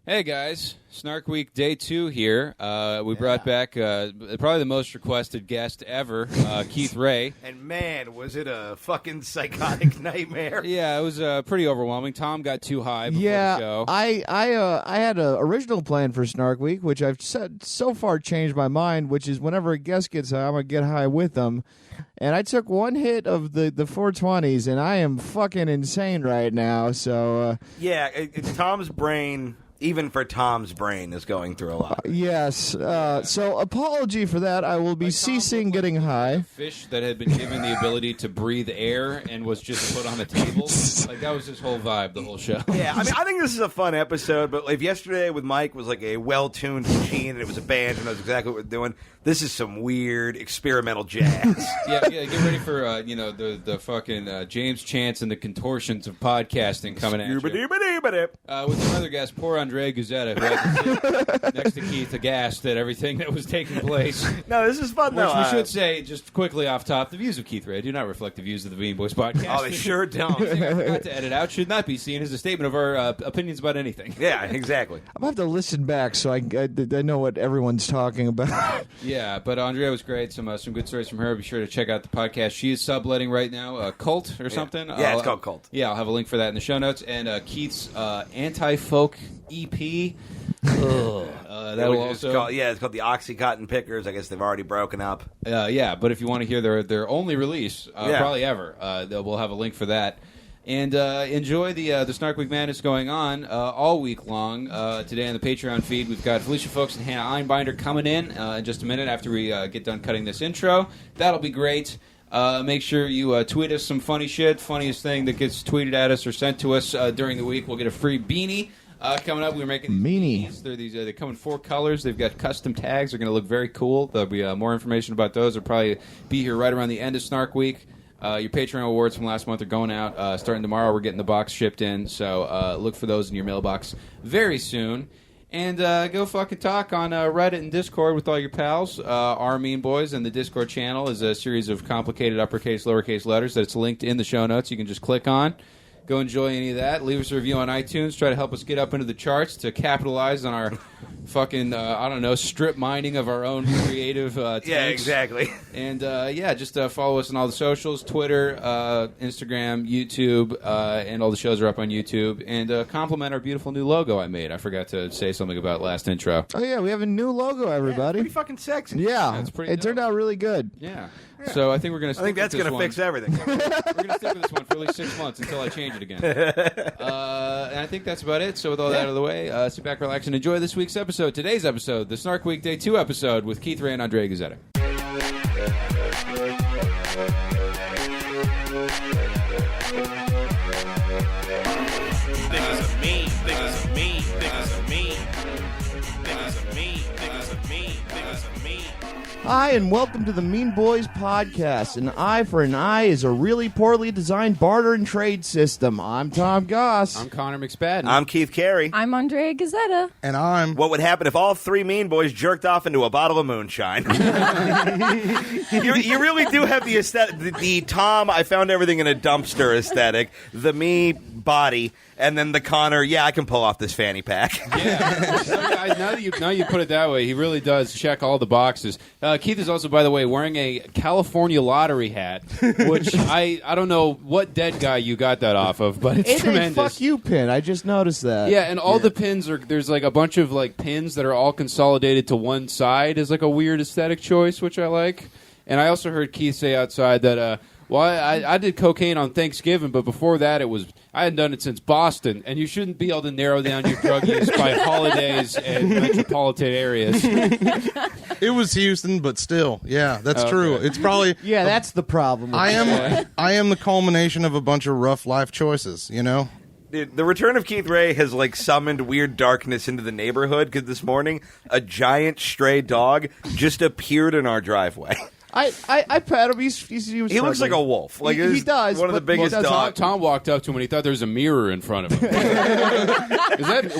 Hey guys, Snark Week Day 2 here. We brought back probably the most requested guest ever, Keith Ray. And man, was it a fucking psychotic nightmare. Yeah, it was pretty overwhelming. Tom got too high before the show. I had an original plan for Snark Week, which I've so far changed my mind, which is whenever a guest gets high, I'm going to get high with them. And I took one hit of the 420s, and I am fucking insane right now. So Tom's brain... Even for Tom's brain is going through a lot. Yes. So apology for that. I will be ceasing getting high. A fish that had been given the ability to breathe air and was just put on a table. Like, that was his whole vibe, the whole show. Yeah, I mean, I think this is a fun episode, but if yesterday with Mike was like a well-tuned machine and it was a band and knows exactly what we're doing, this is some weird experimental jazz. yeah, get ready for, the fucking James Chance and the contortions of podcasting coming at you. With another guest, poor Andrea Guzzetta, who had to sit next to Keith aghast at everything that was taking place. No, this is fun, though. Which we should say, just quickly off top, the views of Keith Ray do not reflect the views of the Bean Boys podcast. Oh, they sure don't. Anything I forgot to edit out should not be seen as a statement of our opinions about anything. Yeah, exactly. I'm going to have to listen back so I know what everyone's talking about. Yeah, but Andrea was great. Some good stories from her. Be sure to check out the podcast. She is subletting right now, Cult or something. Yeah, it's called Cult. Yeah, I'll have a link for that in the show notes. And Keith's anti-folk EP. That'll also... it's called the Oxycontin Pickers. I guess they've already broken up. Yeah, but if you want to hear their only release, probably ever, we'll have a link for that. And enjoy the Snark Week Madness going on all week long. Today on the Patreon feed, we've got Felicia Folks and Hannah Einbinder coming in just a minute after we get done cutting this intro. That'll be great. Make sure you tweet us some funny shit. Funniest thing that gets tweeted at us or sent to us during the week. We'll get a free beanie. Coming up, we're making these beanies. They come in 4 colors. They've got custom tags. They're going to look very cool. There'll be more information about those. They'll probably be here right around the end of Snark Week. Your Patreon awards from last month are going out. Starting tomorrow, we're getting the box shipped in. So look for those in your mailbox very soon. And go fucking talk on Reddit and Discord with all your pals. Our Mean Boys and the Discord channel is a series of complicated uppercase, lowercase letters that's linked in the show notes. You can just click on. Go enjoy any of that. Leave us a review on iTunes. Try to help us get up into the charts to capitalize on our fucking, strip mining of our own creative takes. Yeah, exactly. And, just follow us on all the socials, Twitter, Instagram, YouTube, and all the shows are up on YouTube. And compliment our beautiful new logo I made. I forgot to say something about last intro. Oh, yeah, we have a new logo, everybody. Yeah, it's pretty fucking sexy. Yeah, it's pretty it turned out really good. Yeah. So I think we're going to stick with this one. I think that's going to fix everything. We're going to stick with this one for at least 6 months until I change it again. And I think that's about it. So with all that out of the way, sit back, relax, and enjoy this week's episode. Today's episode, the Snark Week Day 2 episode with Keith Ray and Andrea Guzzetta. Hi, and welcome to the Mean Boys podcast. An eye for an eye is a really poorly designed barter and trade system. I'm Tom Goss. I'm Connor McSpadden. I'm Keith Carey. I'm Andrea Guzzetta. And I'm... What would happen if all 3 Mean Boys jerked off into a bottle of moonshine? you really do have the aesthetic, the Tom, I found everything in a dumpster aesthetic, the me body, and then the Connor, I can pull off this fanny pack. Yeah. Now you put it that way, he really does check all the boxes. Keith is also, by the way, wearing a California lottery hat, which I don't know what dead guy you got that off of, but it's tremendous. A fuck you pin. I just noticed that. Yeah, and all the pins there's like a bunch of like pins that are all consolidated to one side is like a weird aesthetic choice, which I like. And I also heard Keith say outside that, I did cocaine on Thanksgiving, but before that I hadn't done it since Boston, and you shouldn't be able to narrow down your drug use by holidays and metropolitan areas. It was Houston, but still, that's true. It's probably... Yeah, that's the problem. I am the culmination of a bunch of rough life choices, you know? Dude, the return of Keith Ray has summoned weird darkness into the neighborhood, because this morning a giant stray dog just appeared in our driveway. I pet him. He looks like a wolf. Like he does. One of the biggest dogs. Tom walked up to him and he thought there was a mirror in front of him.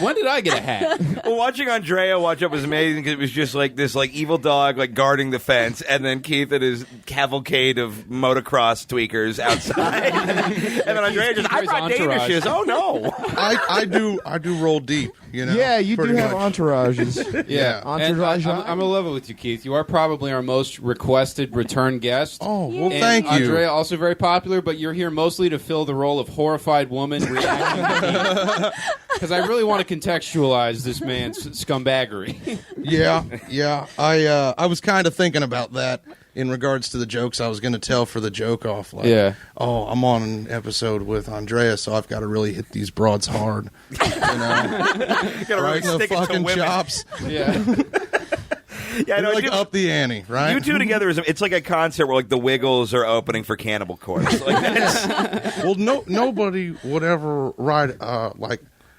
When did I get a hat? Well, watching Andrea watch up was amazing because it was just like this like evil dog like guarding the fence, and then Keith and his cavalcade of motocross tweakers outside, and then Andrea just I brought Danishes. Oh no! I do roll deep. You know. Yeah, you do pretty have much. entourages. Yeah, entourage. And I'm in love with you, Keith. You are probably our most requested return guest. Oh, well, and thank you. Andrea, also very popular, but you're here mostly to fill the role of horrified woman reacting because I really want to contextualize this man's scumbaggery. Yeah. I was kind of thinking about that in regards to the jokes I was going to tell for the joke off. Like, oh, I'm on an episode with Andrea, so I've got to really hit these broads hard. You know, got to really stick it to women. Chops. Yeah. Yeah, no, like up the ante, right? You two together it's like a concert where like the Wiggles are opening for Cannibal Corpse. Like that's... Well, nobody would ever write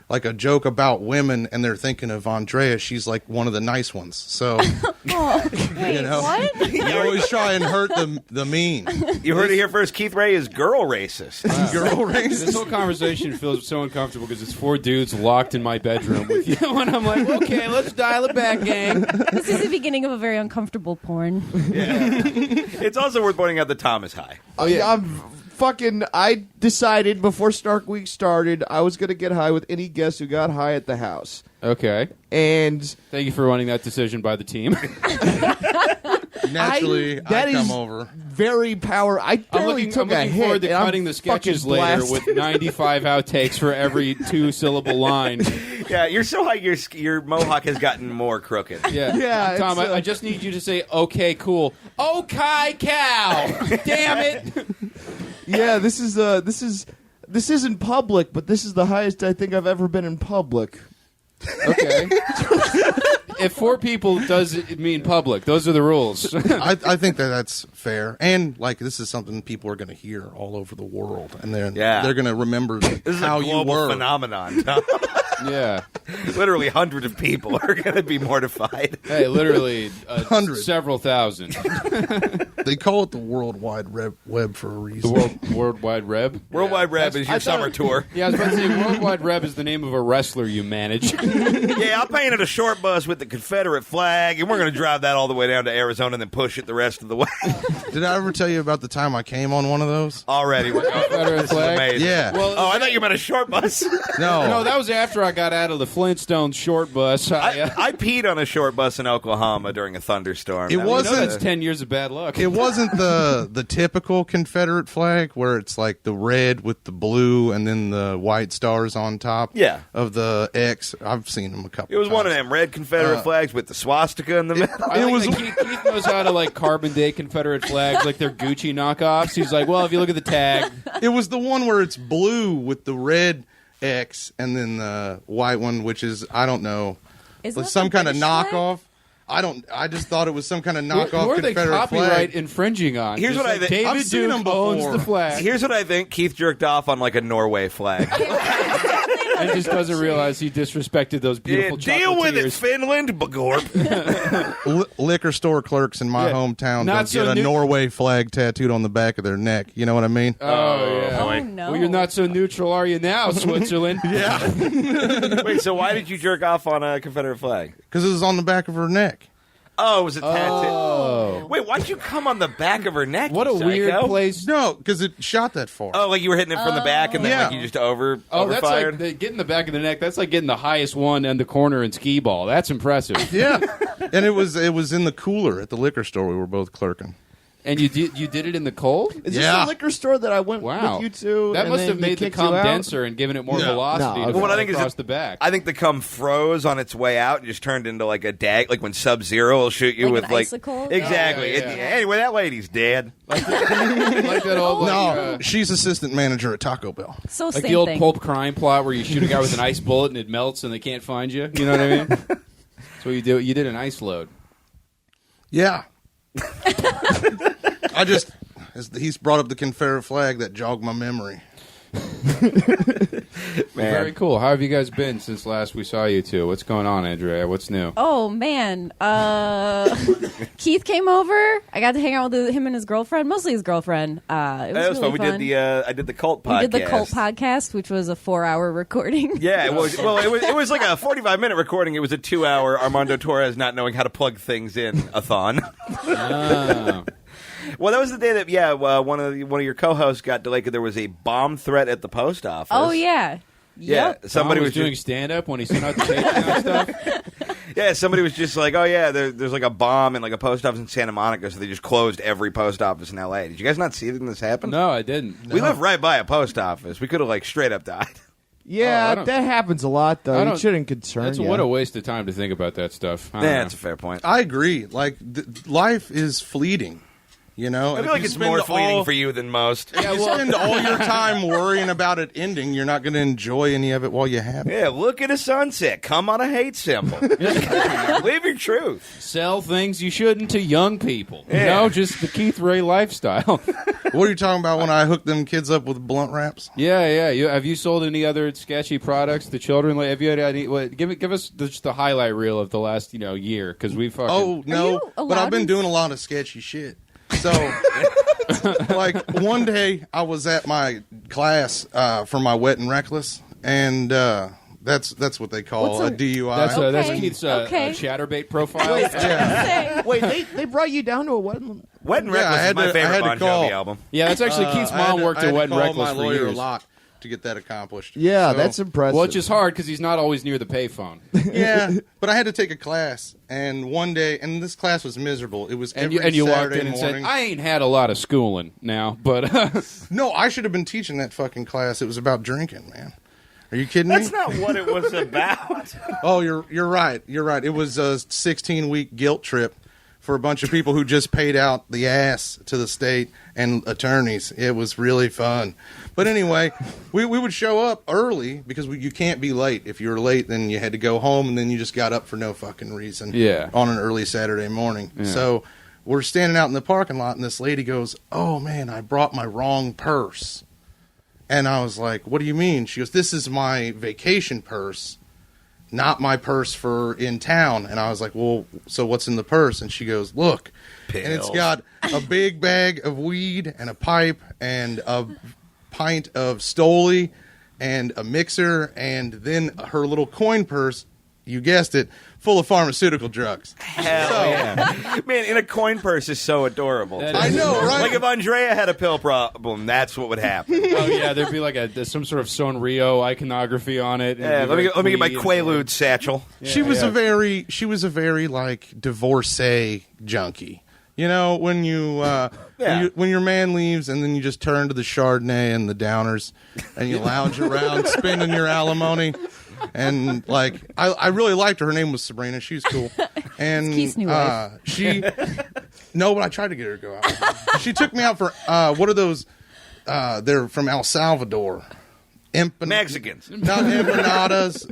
like a joke about women, and they're thinking of Andrea. She's like one of the nice ones. So, wait, you know, what? you always try and hurt the mean. You heard it here first. Keith Ray is girl racist. Wow. Girl racist. This whole conversation feels so uncomfortable because it's 4 dudes locked in my bedroom with you, and I'm like, okay, let's dial it back, gang. This is the beginning of a very uncomfortable porn. Yeah. It's also worth pointing out that Tom is high. Oh yeah. I decided before Snark Week started I was going to get high with any guest who got high at the house. Okay. And thank you for running that decision by the team. Naturally, I come over. Very power. I barely took I'm looking forward to cutting the sketches later with 95 outtakes for every 2-syllable line. Yeah, you're so high. Your mohawk has gotten more crooked. Yeah. Tom, I just need you to say, "Okay, cool." Okay, cow. Damn it. Yeah, this isn't public, but this is the highest I think I've ever been in public. Okay. If 4 people does it mean public, those are the rules. I think that's fair, and like this is something people are going to hear all over the world, and they're going to remember this is how a global you were. Phenomenon. Tom. Yeah. Literally hundreds of people are going to be mortified. Hey, literally Hundreds. Several thousand. They call it the World Wide Web for a reason. The World Wide Reb? World Wide Reb is your summer tour. Yeah, I was about to say, World Wide Reb is the name of a wrestler you manage. Yeah, I painted a short bus with the Confederate flag, and we're going to drive that all the way down to Arizona and then push it the rest of the way. Did I ever tell you about the time I came on one of those? Already. Confederate This flag? is amazing. Yeah. Well, I thought you meant a short bus. No, that was after I got out of the Flintstones short bus. I peed on a short bus in Oklahoma during a thunderstorm. It wasn't. That's 10 years of bad luck. It wasn't the typical Confederate flag where it's like the red with the blue and then the white stars on top. Yeah. Of the X. I've seen them a couple. It was times. one of them red Confederate flags with the swastika in the middle. I like that Keith knows how to like carbon date Confederate flags like they're Gucci knockoffs. He's like, well, if you look at the tag, it was the one where it's blue with the red X and then the white one, which is I don't know, some kind of knockoff. I just thought it was some kind of knockoff. Who are they Confederate copyright flag. infringing on? Here's what I think. David I've seen Duke them owns before. the flag. Here's what I think. Keith jerked off on like a Norway flag. And just doesn't realize he disrespected those beautiful deal with it, chocolatiers. Finland, Bagorp. Liquor store clerks in my hometown don't get a Norway flag tattooed on the back of their neck. You know what I mean? Oh, yeah. Oh, no. Well, you're not so neutral, are you now, Switzerland? Yeah. Wait, so why did you jerk off on a Confederate flag? Because it was on the back of her neck. Oh, it was a tattoo. Oh. Wait, why'd you come on the back of her neck? What a you weird psycho? place. No, because it shot that far. Oh, like you were hitting it from the back and then Yeah. like you just overfired? That's like getting the back of the neck. That's like getting the highest one in the corner in skee ball. That's impressive. Yeah. And it was in the cooler at the liquor store we were both clerking. And you did it in the cold? Is this the liquor store that I went Wow. with you to? That and must then have they made the kicked you cum out? denser and given it more velocity No, to okay. What I think is across the back. I think the cum froze on its way out and just turned into like a dag, like when Sub-Zero will shoot you Like with an like icicle? exactly. Oh, yeah. Anyway, that lady's dead. like that old No, she's assistant manager at Taco Bell. So like same the old thing. pulp crime plot where you shoot a guy with an ice bullet and it melts and they can't find you. You know what I mean? That's what you do. You did an ice load. Yeah. He's brought up the Confederate flag that jogged my memory. Very cool. How have you guys been since last we saw you two? What's going on, Andrea? What's new? Oh man, Keith came over. I got to hang out with him and his girlfriend, mostly his girlfriend. It was really fun. We did I did the cult podcast. We did the cult podcast, which was a 4-hour recording. Yeah, it was. Well, it was like a 45-minute recording. It was a 2-hour Armando Torres not knowing how to plug things in a thon. Well, that was the day that one of your co-hosts got delayed because there was a bomb threat at the post office. Oh yeah. Yeah, Yep. somebody was doing stand-up when he sent out the Patreon stuff. Yeah, somebody was just like, oh yeah, there's like a bomb in like a post office in Santa Monica, so they just closed every post office in L.A. Did you guys not see this happen? No, I didn't. We live right by a post office. We could have like straight up died. Yeah, that happens a lot, though. It shouldn't concern you. What a waste of time to think about that stuff. Yeah, that's a fair point. I agree. Like, life is fleeting. You know, I feel like it's more fleeting for you than most. Yeah, you spend all your time worrying about it ending. You're not going to enjoy any of it while you have it. Yeah, look at a sunset. Come on a hate symbol. Live your truth. Sell things you shouldn't to young people. Yeah. You know, just the Keith Ray lifestyle. What are you talking about when I hook them kids up with blunt wraps? Yeah. Have you sold any other sketchy products to children? Like, have you had any? Give us just the highlight reel of the last year because we fucking. Oh no, but I've been doing a lot of sketchy shit. So, like, one day I was at my class for my wet and reckless, and that's what they call a DUI. That's Keith's Chatterbait profile. Wait, they brought you down to a wedding? Wet and Reckless is my favorite Bon Jovi album. Yeah, that's actually Keith's mom worked at Wet and Reckless for years. A lot to get that accomplished. Yeah, that's impressive. Well, it's just hard because he's not always near the payphone. Yeah, but I had to take a class, and one day, and this class was miserable. It was every and you walked Saturday in and morning. said, "I ain't had a lot of schooling now," but no, I should have been teaching that fucking class. It was about drinking, man. Are you kidding me? That's not what it was about. Oh, you're right. You're right. It was a 16-week guilt trip for a bunch of people who just paid out the ass to the state and attorneys. It was really fun. But anyway, we would show up early because you can't be late. If you were late, then you had to go home, and then you just got up for no fucking reason on an early Saturday morning. Yeah. So we're standing out in the parking lot, and this lady goes, "Oh, man, I brought my wrong purse." And I was like, "What do you mean?" She goes, "This is my vacation purse, not my purse for in town." And I was like, "Well, so what's in the purse?" And she goes, "Look." Pills. And it's got a big bag of weed and a pipe and a pint of Stoli and a mixer and then her little coin purse, you guessed it, full of pharmaceutical drugs. Hell yeah. Man, in a coin purse is so adorable. I know, right? Like if Andrea had a pill problem, that's what would happen. Oh, yeah, there'd be like some sort of Sonrio iconography on it. Yeah, let me get my Quaalude satchel. Yeah, she was a very like divorcee junkie. You know, when when your man leaves and then you just turn to the Chardonnay and the Downers and you lounge around spending your alimony. And like, I really liked her. Her name was Sabrina. She was cool. And Keith's new wife. but I tried to get her to go out. She took me out for what are those? They're from El Salvador. Mexicans, not empanadas.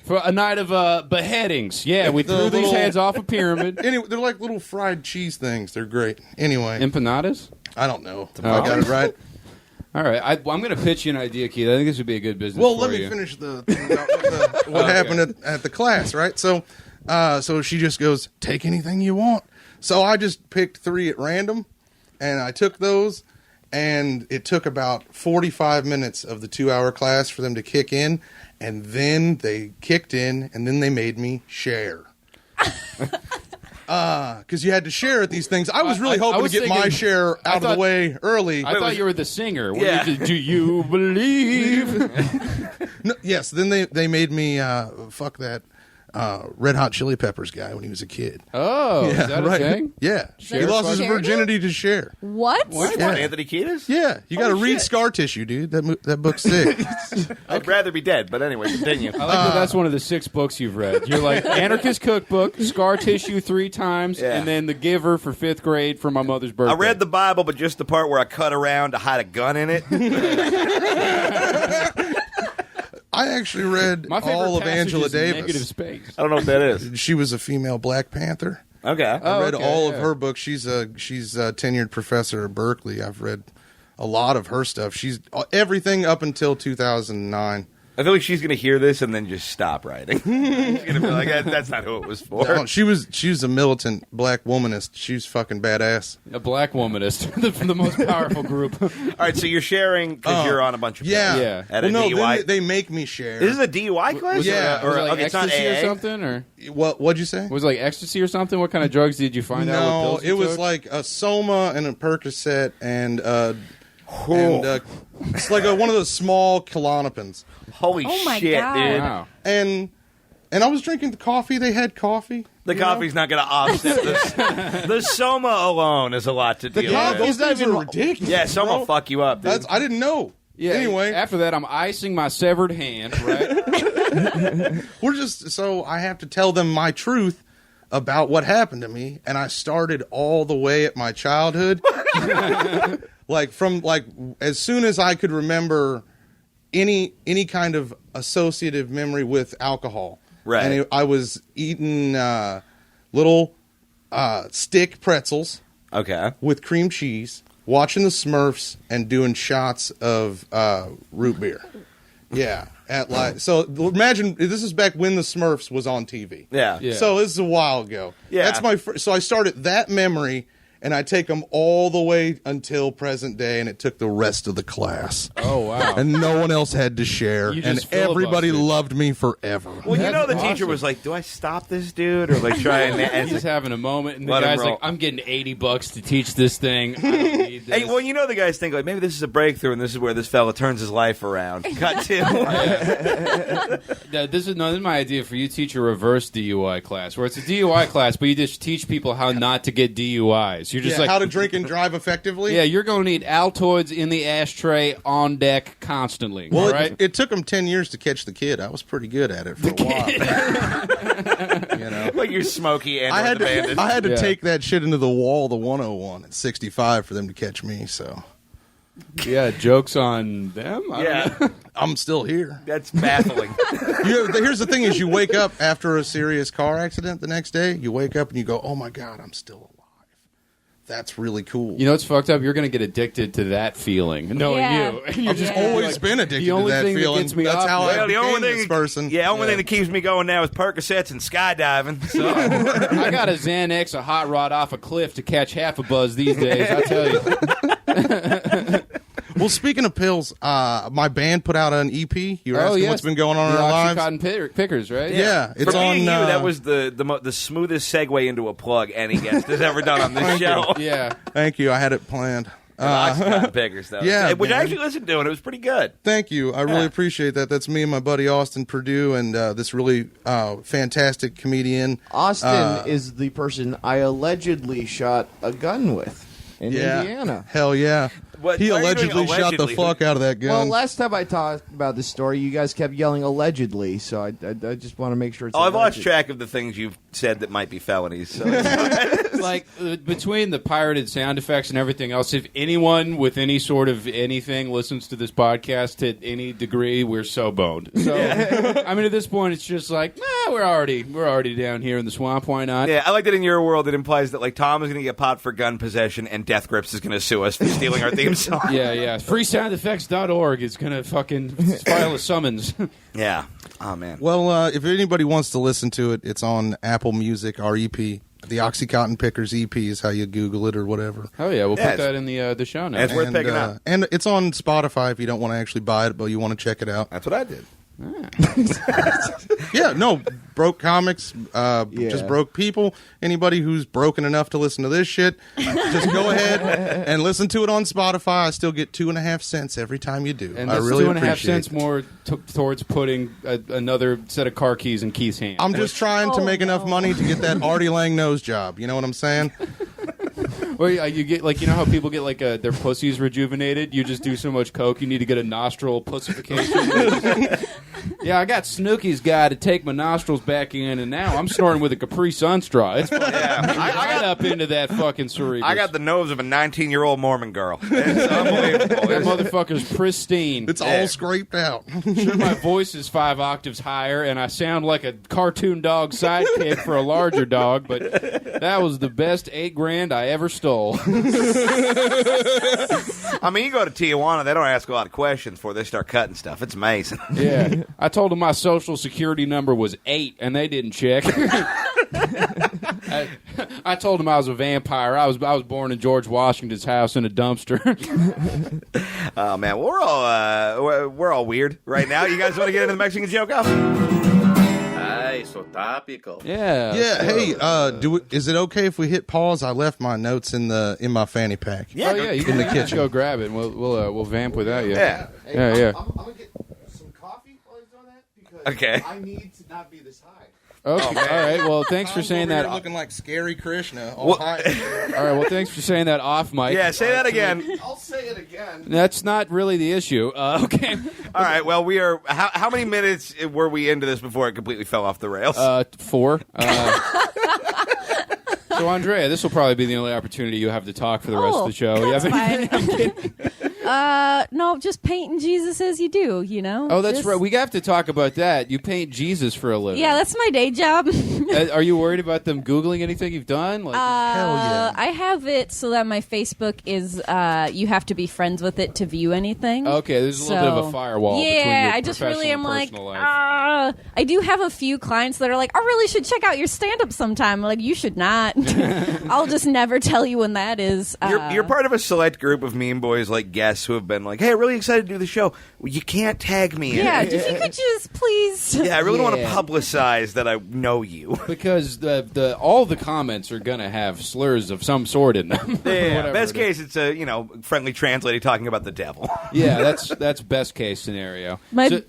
For a night of beheadings. Yeah, we threw these heads off a pyramid. Anyway, they're like little fried cheese things. They're great. Anyway, empanadas. I don't know if I got it right. All right, I'm going to pitch you an idea, Keith. I think this would be a good business. Well, let me finish the thing about what happened at the class, right? So she just goes, "Take anything you want." So I just picked 3 at random, and I took those, and it took about 45 minutes of the 2-hour class for them to kick in, and then they kicked in, and then they made me share. Because you had to share at these things. I was really hoping to get my share out of the way early. I thought you were the singer. Yeah. Do you believe? No, yes, then they made me fuck that Red Hot Chili Peppers guy when he was a kid. Oh, yeah, is that a thing? Yeah. He lost his virginity to Cher. What? Yeah. Anthony Kiedis? Yeah. You got to read Scar Tissue, dude. That book's sick. I'd rather be dead, but anyway, continue. I like that's one of the 6 books you've read. You're like Anarchist Cookbook, Scar Tissue 3 times, and then The Giver for 5th grade for my mother's birthday. I read the Bible, but just the part where I cut around to hide a gun in it. I actually read all of Angela Davis. Negative space. I don't know what that is. She was a female Black Panther. Okay. I read all of her books. She's a tenured professor at Berkeley. I've read a lot of her stuff. She's everything up until 2009. I feel like she's going to hear this and then just stop writing. She's going to be like, that's not who it was for. No, she was a militant black womanist. She's fucking badass. A black womanist from the most powerful group. All right, so you're sharing because you're on a bunch of yeah. pills Yeah. at a no, DUI. they make me share. This is a DUI class? Yeah. Was it like okay, it's not ecstasy AA? or something? Or What'd you say? was it like ecstasy or something? What kind of drugs did you find out? What No, pills you it was took? like a Soma and a Percocet and it's like one of those small Klonopins. Holy Oh my shit, God. dude. Wow. And I was drinking the coffee. They had coffee. The coffee's not going to offset this. The Soma alone is a lot to The deal coffee, with. those things are ridiculous. Yeah, Soma bro. will fuck you up, dude. I didn't know. Yeah. Anyway, After that, I'm icing my severed hand. Right. so I have to tell them my truth about what happened to me, and I started all the way at my childhood, from as soon as I could remember any kind of associative memory with alcohol. Right. And I was eating little stick pretzels Okay. with cream cheese, watching the Smurfs, and doing shots of root beer. Yeah. So imagine this is back when the Smurfs was on TV. Yeah. Yeah. So this is a while ago. Yeah. That's so I started that memory, and I take them all the way until present day, and it took the rest of the class. Oh wow. And no one else had to share, You and just everybody filibustered. loved me forever. Well, you know, the That's teacher awesome. was like, do I stop this dude? Or like try and He's having a moment, and the Let him guy's roll. like, "I'm getting $80 to teach this thing. I don't need this." Hey, well, you know the guys think like maybe this is a breakthrough, and this is where this fella turns his life around. Cut to This is my idea for you. Teach a reverse DUI class, where it's a DUI class, but you just teach people how not to get DUIs. You're just How to drink and drive effectively. Yeah, you're going to need Altoids in the ashtray on deck constantly. Well, all right? it took them 10 years to catch the kid. I was pretty good at it for a while. You know, like you're Smokey and I had the Bandit. to Yeah. take that shit into the wall, the 101 at 65 for them to catch me. So Yeah, jokes on them. I don't know. Yeah, I'm still here. that's baffling. Here's the thing: is you wake up after a serious car accident the next day. You wake up and you go, "Oh my god, I'm still alive." That's really cool. You know what's fucked up? You're going to get addicted to that feeling, knowing Yeah. you. And you're just Yeah. always like, been addicted the only to that thing that feeling. gets me That's off how of I it- Well, the became only this thing, person. yeah, only thing that keeps me going now is Percocets and skydiving. So I got a Xanax, a hot rod off a cliff to catch half a buzz these days. I tell you. Well, speaking of pills, my band put out an EP. You were asking what's been going on in the our lives. Oxycontin Pickers, right? Yeah, it's for me on. and you, that was the smoothest segue into a plug any guest has ever done on this show. Yeah. Thank you. I had it planned. Oxycontin Pickers, though. Yeah, which I man. actually listened to, and it was pretty good. Thank you. I really appreciate that. That's me and my buddy Austin Purdue and this really fantastic comedian. Austin is the person I allegedly shot a gun with in Indiana. Hell yeah. What- He why are you doing allegedly shot the allegedly? fuck out of that gun. Well, last time I talked about this story, you guys kept yelling allegedly, so I just want to make sure it's Oh, I've lost alleged. track of the things you've said that might be felonies. So. Like, between the pirated sound effects and everything else, if anyone with any sort of anything listens to this podcast to any degree, we're so boned. So, I mean, at this point, it's just like, we're already down here in the swamp. Why not? Yeah, I like that in your world it implies that like Tom is going to get popped for gun possession and Death Grips is going to sue us for stealing our theme song. Yeah. Freesoundeffects.org is going to fucking file a summons. Yeah. Oh, man. Well, if anybody wants to listen to it, it's on Apple Music, our EP. The Oxycontin Pickers EP is how you Google it or whatever. Oh, yeah. We'll Yeah, put that in the show notes. It's worth picking up. And it's on Spotify if you don't want to actually buy it, but you want to check it out. That's what I did. Yeah, no, broke comics, Yeah. just broke people. Anybody who's broken enough to listen to this shit, just go ahead and listen to it on Spotify. I still get 2.5 cents every time you do. And I that's really 2.5 appreciate cents it. more towards putting another set of car keys in Keith's hand. I'm just trying to make enough money to get that Artie Lang nose job. You know what I'm saying? Well, you get like, you know how people get like their pussies rejuvenated. You just do so much coke, you need to get a nostril pussification. Yeah, I got Snooky's guy to take my nostrils back in, and now I'm snorting with a Capri Sun straw. It's I got up into that fucking Cerberus. I got the nose of a 19-year-old Mormon girl. It's unbelievable. That motherfucker's pristine. It's all scraped out. Sure, my voice is 5 octaves higher, and I sound like a cartoon dog sidekick for a larger dog, but that was the best $8,000 I ever stole. I mean, you go to Tijuana, they don't ask a lot of questions before they start cutting stuff. It's amazing. Yeah. I told them my social security number was 8, and they didn't check. I told them I was a vampire. I was born in George Washington's house in a dumpster. Oh, man. Well, we're all weird right now. You guys want to get into the Mexican joke off? So topical. Yeah. Yeah. Hey, is it okay if we hit pause? I left my notes in my fanny pack. Yeah. Oh, yeah. You in the can kitchen. go grab it. And we'll vamp without you. Yeah. Yeah. I'm gonna get some coffee while he's doing that because Okay. I need to not be this high. Okay. All right. Well, thanks for saying that. Looking like scary Krishna. All right. Well, thanks for saying that off mic. Yeah, say that again. I'll say it again. That's not really the issue. Okay. All right, well, we are... How many minutes were we into this before it completely fell off the rails? 4. So, Andrea, this will probably be the only opportunity you have to talk for the rest of the show. You have Fine. No, just painting Jesus as you do, you know? Oh, that's right. We have to talk about that. You paint Jesus for a living. Yeah, that's my day job. Are you worried about them Googling anything you've done? Like, hell yeah. I have it so that my Facebook is, you have to be friends with it to view anything. Okay, there's a little bit of a firewall between your Yeah, I just really am like, personal life. I do have a few clients that are like, I really should check out your stand-up sometime. I'm like, you should not. I'll just never tell you when that is. You're part of a select group of meme boys like guests who have been like, hey, really excited to do the show. Well, you can't tag me in yeah, it. if you could just please. Yeah, I really want to publicize that I know you. Because all the comments are going to have slurs of some sort in them. Yeah, best case, it's a friendly translator talking about the devil. Yeah, that's best case scenario.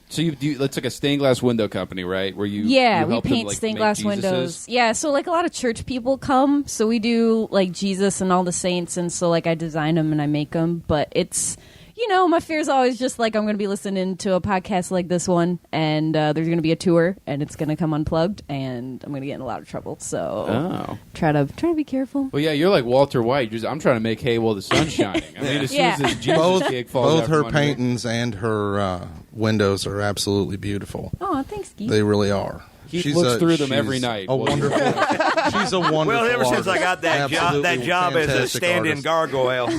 So you it's like a stained glass window company, right? Where you we help paint them, stained make glass Jesuses? windows. Yeah, so like a lot of church people come, so we do like Jesus and all the saints, and so like I design them and I make them, but it's. My fear is always just like I'm going to be listening to a podcast like this one, and there's going to be a tour, and it's going to come unplugged, and I'm going to get in a lot of trouble. So try to be careful. Well, yeah, you're like Walter White. I'm trying to make hay while the sun's shining. I mean, as soon as this Jesus gig falls both out her from under paintings and her windows are absolutely beautiful. Oh, thanks, Keith. They really are. He looks through them every night. A wonderful. She's a wonderful. Well, ever since artist. I got that job as a fantastic stand-in artist. gargoyle.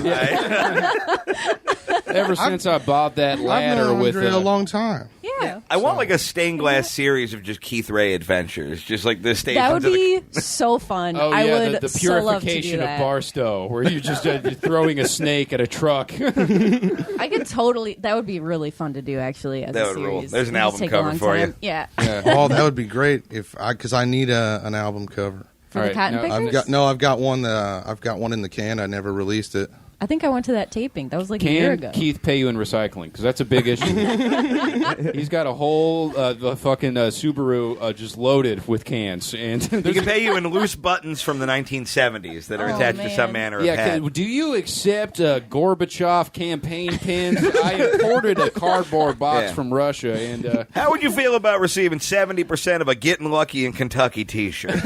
Ever since I bought that I've ladder known with Andrea a long time. Yeah. I want like a stained glass series of just Keith Ray adventures, just like the stations. That would be so fun. Oh, I yeah, would the so love to do purification of that. Barstow, where you're just throwing a snake at a truck. I could totally. That would be really fun to do, actually. As That a would series. rule. There's an It'd album take a cover long for you. time. Yeah. Oh, that would be great because I need an album cover. For All the right, cotton now, pickers. I've got one I've got one in the can. I never released it. I think I went to that taping. That was like a year Can ago. Keith pay you in recycling? Because that's a big issue. He's got a whole the fucking Subaru just loaded with cans, and He can pay you in loose buttons from the 1970s that are attached to some manner of hat. Do you accept Gorbachev campaign pins? I imported a cardboard box from Russia, and How would you feel about receiving 70% of a Getting Lucky in Kentucky T-shirt?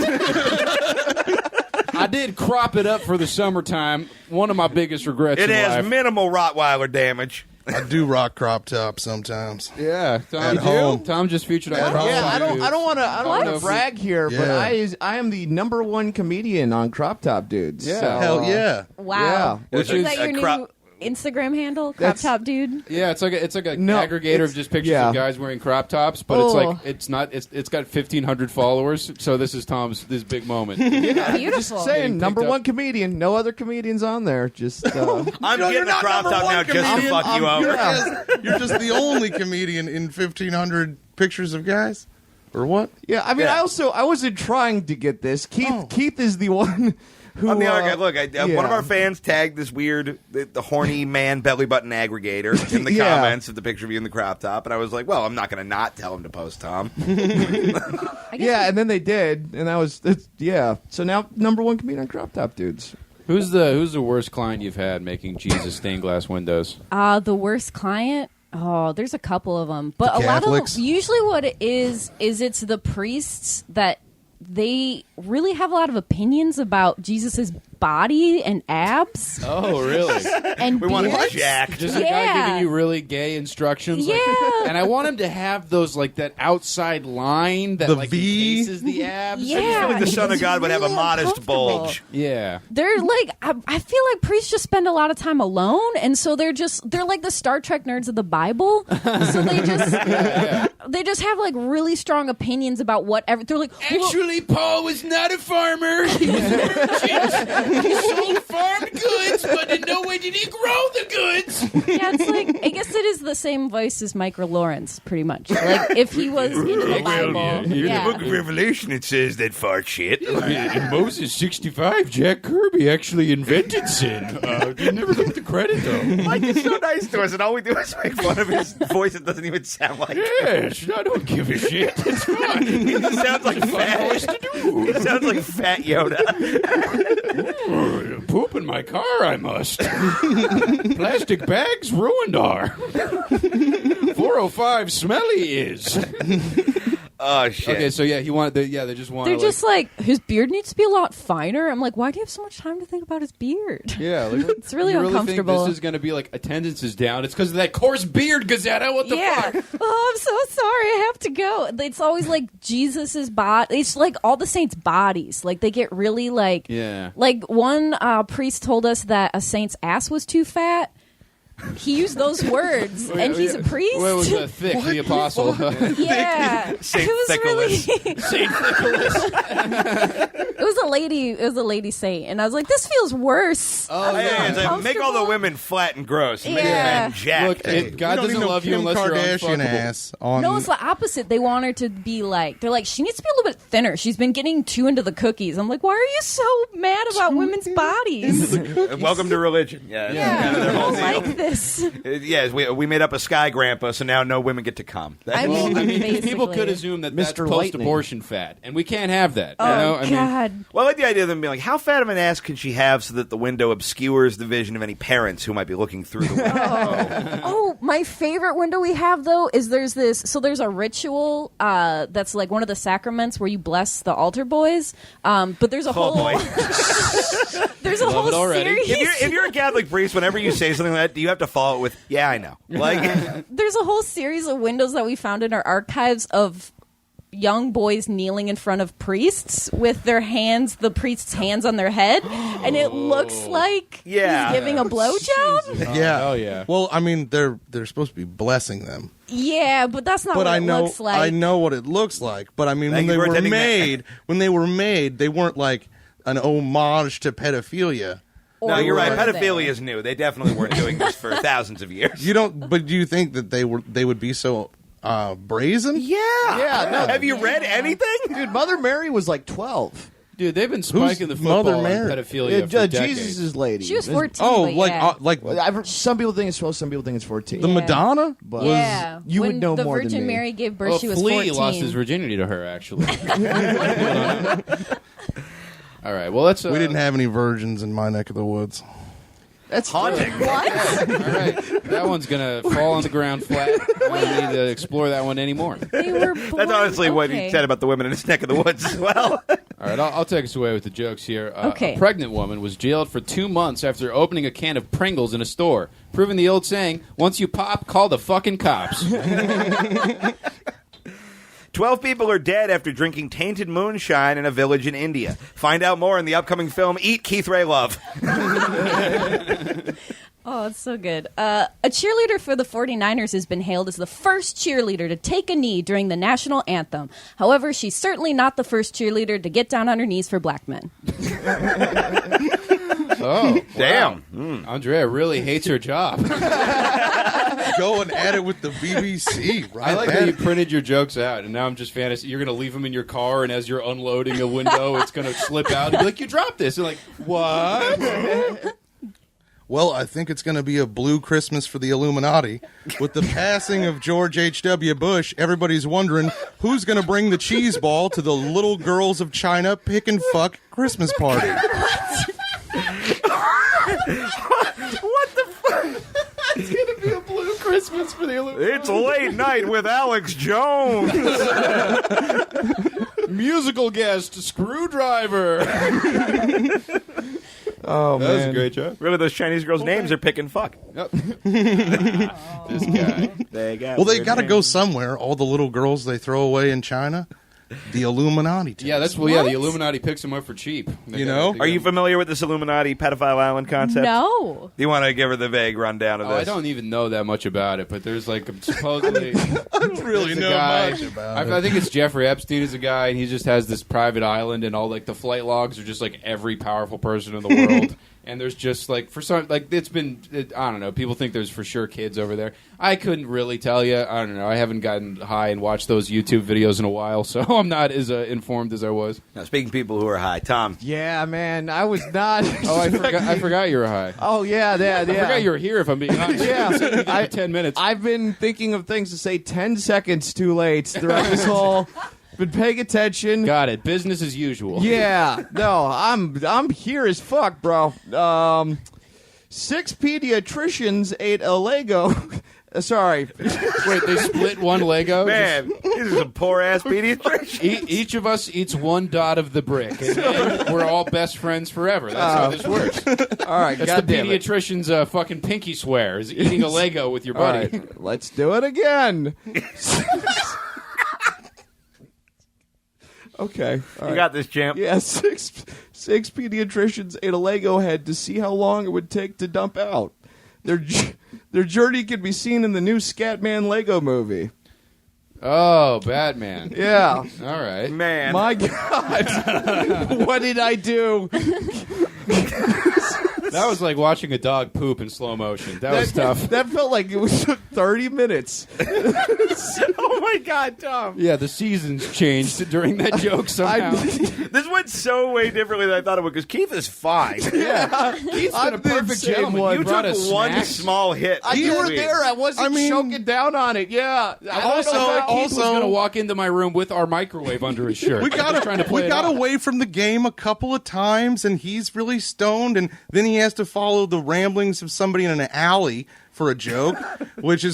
I did crop it up for the summertime. One of my biggest regrets It in has life. minimal Rottweiler damage. I do rock crop top sometimes. Yeah, Tom, At home. Tom just featured on Crop Yeah, Top I don't Dudes. want to brag here, but Yeah. I am the #1 comedian on Crop Top Dudes. Yeah. So, Hell yeah. Wow. Yeah. Which Is is that your a new crop- Instagram handle? Crop That's- Top Dude? Yeah, it's like a No, aggregator of it's- just pictures yeah. of guys wearing crop tops, but it's got 1,500 followers. So this is Tom's big moment. Beautiful. saying Getting picked #1 up. comedian. No other comedians on there. Just I'm No, getting you're a not crop number top one now just to comedian. fuck you over. You're just the only comedian in 1,500 pictures of guys, or what? yeah. I mean, Yeah. I wasn't trying to get this. Keith is the one who. On the other hand, look, yeah. one of our fans tagged this weird, the horny man belly button aggregator in the Yeah. comments of the picture of you in the crop top, and I was like, well, I'm not going to not tell him to post Tom. Yeah, and then they did, and yeah. So now #1 comedian on Crop Top Dudes. Who's the worst client you've had making Jesus stained glass windows? The worst client? Oh, there's a couple of them, but The a lot Catholics? of usually what it is it's the priests that they really have a lot of opinions about Jesus's body and abs Oh, really? and We want beards. to jack. Just a guy giving you really gay instructions. Yeah. And I want him to have those, like, that outside line that, The like, V? encases the abs. Yeah, I feel like the Son of it's God would have a really modest uncomfortable. bulge. Yeah. They're like, I feel like priests just spend a lot of time alone, and so they're like the Star Trek nerds of the Bible. So they just have like really strong opinions about whatever. They're like, well, Actually, Paul was not a farmer. He was a merchant. He sold farmed goods, but in no way did he grow the goods. yeah, it's like I guess it is the same voice as Michael Lawrence, pretty much. Like if he was into the Bible, In the book of Revelation, it says that fart shit. In Moses 65, Jack Kirby actually invented sin. You never get the credit, though. Mike is so nice to us, and all we do is make fun of his voice that doesn't even sound like Yes, I don't give a shit. It's fun. He sounds like fat. Voice to do. He sounds like fat Yoda. Poop in my car, I must. Plastic bags ruined are. 405 smelly is. Oh shit. Okay, so yeah, they just want. they're just like his beard needs to be a lot finer. I'm like, why do you have so much time to think about his beard? yeah, like, It's really you uncomfortable. Think this is going to be like attendance is down. It's because of that coarse beard, Guzzetta. What the Yeah. fuck? Oh, I'm so sorry. I have to go. It's always like Jesus's body. It's like all the saints' bodies. Like they get really like. Yeah. Like one priest told us that a saint's ass was too fat. He used those words, and he's a priest. What was Thick, the apostle? Yeah, Saint it was Thiccolas. really. Saint Thiccolas. It was a lady. It was a lady saint, and I was like, "This feels worse." Oh, Yeah, it's like, make all the Uncomfortable. women flat and gross. And make the Yeah. men jacked. Look, God We don't doesn't need no love you Kim unless Kardashian you're unfuckable. ass on. No, it's the opposite. They want her to be like, they're like, she needs to be a little bit thinner. She's been getting too into the cookies. I'm like, why are you so mad about women's bodies? Welcome to religion. Yeah, Yeah, kind of I their whole don't deal. like this. Yes, we made up a sky grandpa, so now no women get to come. I Well, mean, I mean, 'cause basically. people could assume that that's Mr. Lightning. post-abortion fat, and we can't have that. Oh, you know? I mean, God. Well, I like the idea of them being like, how fat of an ass can she have so that the window obscures the vision of any parents who might be looking through the window? Oh, my favorite window we have, though, is there's a ritual that's like one of the sacraments where you bless the altar boys. But there's a whole boy. there's a Love whole it already. series. If you're a Catholic priest, whenever you say something like that, do you have to follow it with, yeah, I know. Like, There's a whole series of windows that we found in our archives of young boys kneeling in front of priests with their hands, the priest's hands on their head, and it looks like Yeah. he's giving a blowjob. yeah. hell yeah. Well, I mean, they're supposed to be blessing them. Yeah, but that's not But what I it know, looks like. I know what it looks like. But I mean, Thank you for attending that. when they were made, they weren't like an homage to pedophilia. no, you're right. Or were Pedophilia they? is new. They definitely weren't doing this for thousands of years. You don't. But do you think that they would be so brazen? Yeah. no. Have you read anything? Dude, Mother Mary was like 12. Dude, they've been spiking the Mother football on Mary? pedophilia for decades. Jesus' lady. She was 14. Oh, but like yeah. Well, I've heard, some people think it's 12, some people think it's 14. the Yeah. Madonna. But Yeah, you when would know the more Virgin than me. Mary gave birth, Well, she was Flea 14. lost his virginity to her, actually. All right, well, let's... We didn't have any virgins in my neck of the woods. That's Haunting. What? All right, that one's going to fall on the ground flat. We don't need to explore that one anymore. They were born. That's honestly what he Okay. said about the women in his neck of the woods as well. All right, I'll take us away with the jokes here. Okay. A pregnant woman was jailed for 2 months after opening a can of Pringles in a store, proving the old saying, once you pop, call the fucking cops. 12 people are dead after drinking tainted moonshine in a village in India. Find out more in the upcoming film Eat Keith Ray Love. Oh, it's so good. A cheerleader for the 49ers has been hailed as the first cheerleader to take a knee during the national anthem. However, she's certainly not the first cheerleader to get down on her knees for black men. Oh, Damn. wow. Andrea really hates her job. Go and add it with the BBC. Right? I like how you printed your jokes out, and now I'm just fantasy. You're going to leave them in your car, and as you're unloading a window, it's going to slip out. And be like, you dropped this. And like, what? Well, I think it's going to be a blue Christmas for the Illuminati. With the passing of George H.W. Bush, everybody's wondering who's going to bring the cheese ball to the little girls of China pick and fuck Christmas party. What the fuck? It's going to be a blue Christmas. Christmas for the Illuminati. It's late night with Alex Jones. Musical guest, Screwdriver. Oh, That was man. a great job. Really, those Chinese girls' names are pick and fuck. Yep. This guy. They got Well, they weird got to names. go somewhere. All the little girls they throw away in China, the Illuminati. Yeah, that's What? the Illuminati picks them up for cheap. You know? Are you familiar with this Illuminati pedophile island concept? No. Do you want to give her the vague rundown of Oh, this? I don't even know that much about it, but there's like supposedly I don't really there's a know guy. much about I it. think it's Jeffrey Epstein is a guy, and he just has this private island, and all like the flight logs are just like every powerful person in the world. And there's just like for some like I don't know. People think there's for sure kids over there. I couldn't really tell you. I don't know. I haven't gotten high and watched those YouTube videos in a while, so I'm not as informed as I was. Now, speaking of people who are high, Tom. Yeah, man, I was not. Oh, I forgot you were high. Oh, yeah, yeah. I forgot you were here. If I'm being honest, Yeah. 10 minutes. I've been thinking of things to say 10 seconds too late throughout this whole. Been paying attention. Got it. Business as usual. Yeah, no, I'm here as fuck, bro. 6 pediatricians ate a Lego. Sorry. Wait, they split one Lego? Man, these are some poor-ass pediatricians. Each of us eats one dot of the brick, and then we're all best friends forever. That's how this works. All right, That's the goddamn it. pediatrician's fucking pinky swear, is eating a Lego with your All buddy. right, let's do it again. Okay. All You right. got this, champ. Yeah, six pediatricians ate a Lego head to see how long it would take to dump out. Their journey can be seen in the new Scatman Lego movie. Oh, Batman. Yeah. All right. Man. My God. What did I do? That was like watching a dog poop in slow motion. That was tough. That felt like it was 30 minutes. Oh, my God, Tom. Yeah, the seasons changed during that joke somehow. This went so way differently than I thought it would, because Keith is fine. Yeah. He's been I'm a the perfect same gentleman. one. You You brought took us one snacks. small hit. You were Weird. there. I wasn't I mean- choking down on it. Yeah. I thought Keith was going to walk into my room with our microwave under his shirt. We got trying to play it off. away from the game a couple of times, and he's really stoned, and then he has to follow the ramblings of somebody in an alley for a joke, which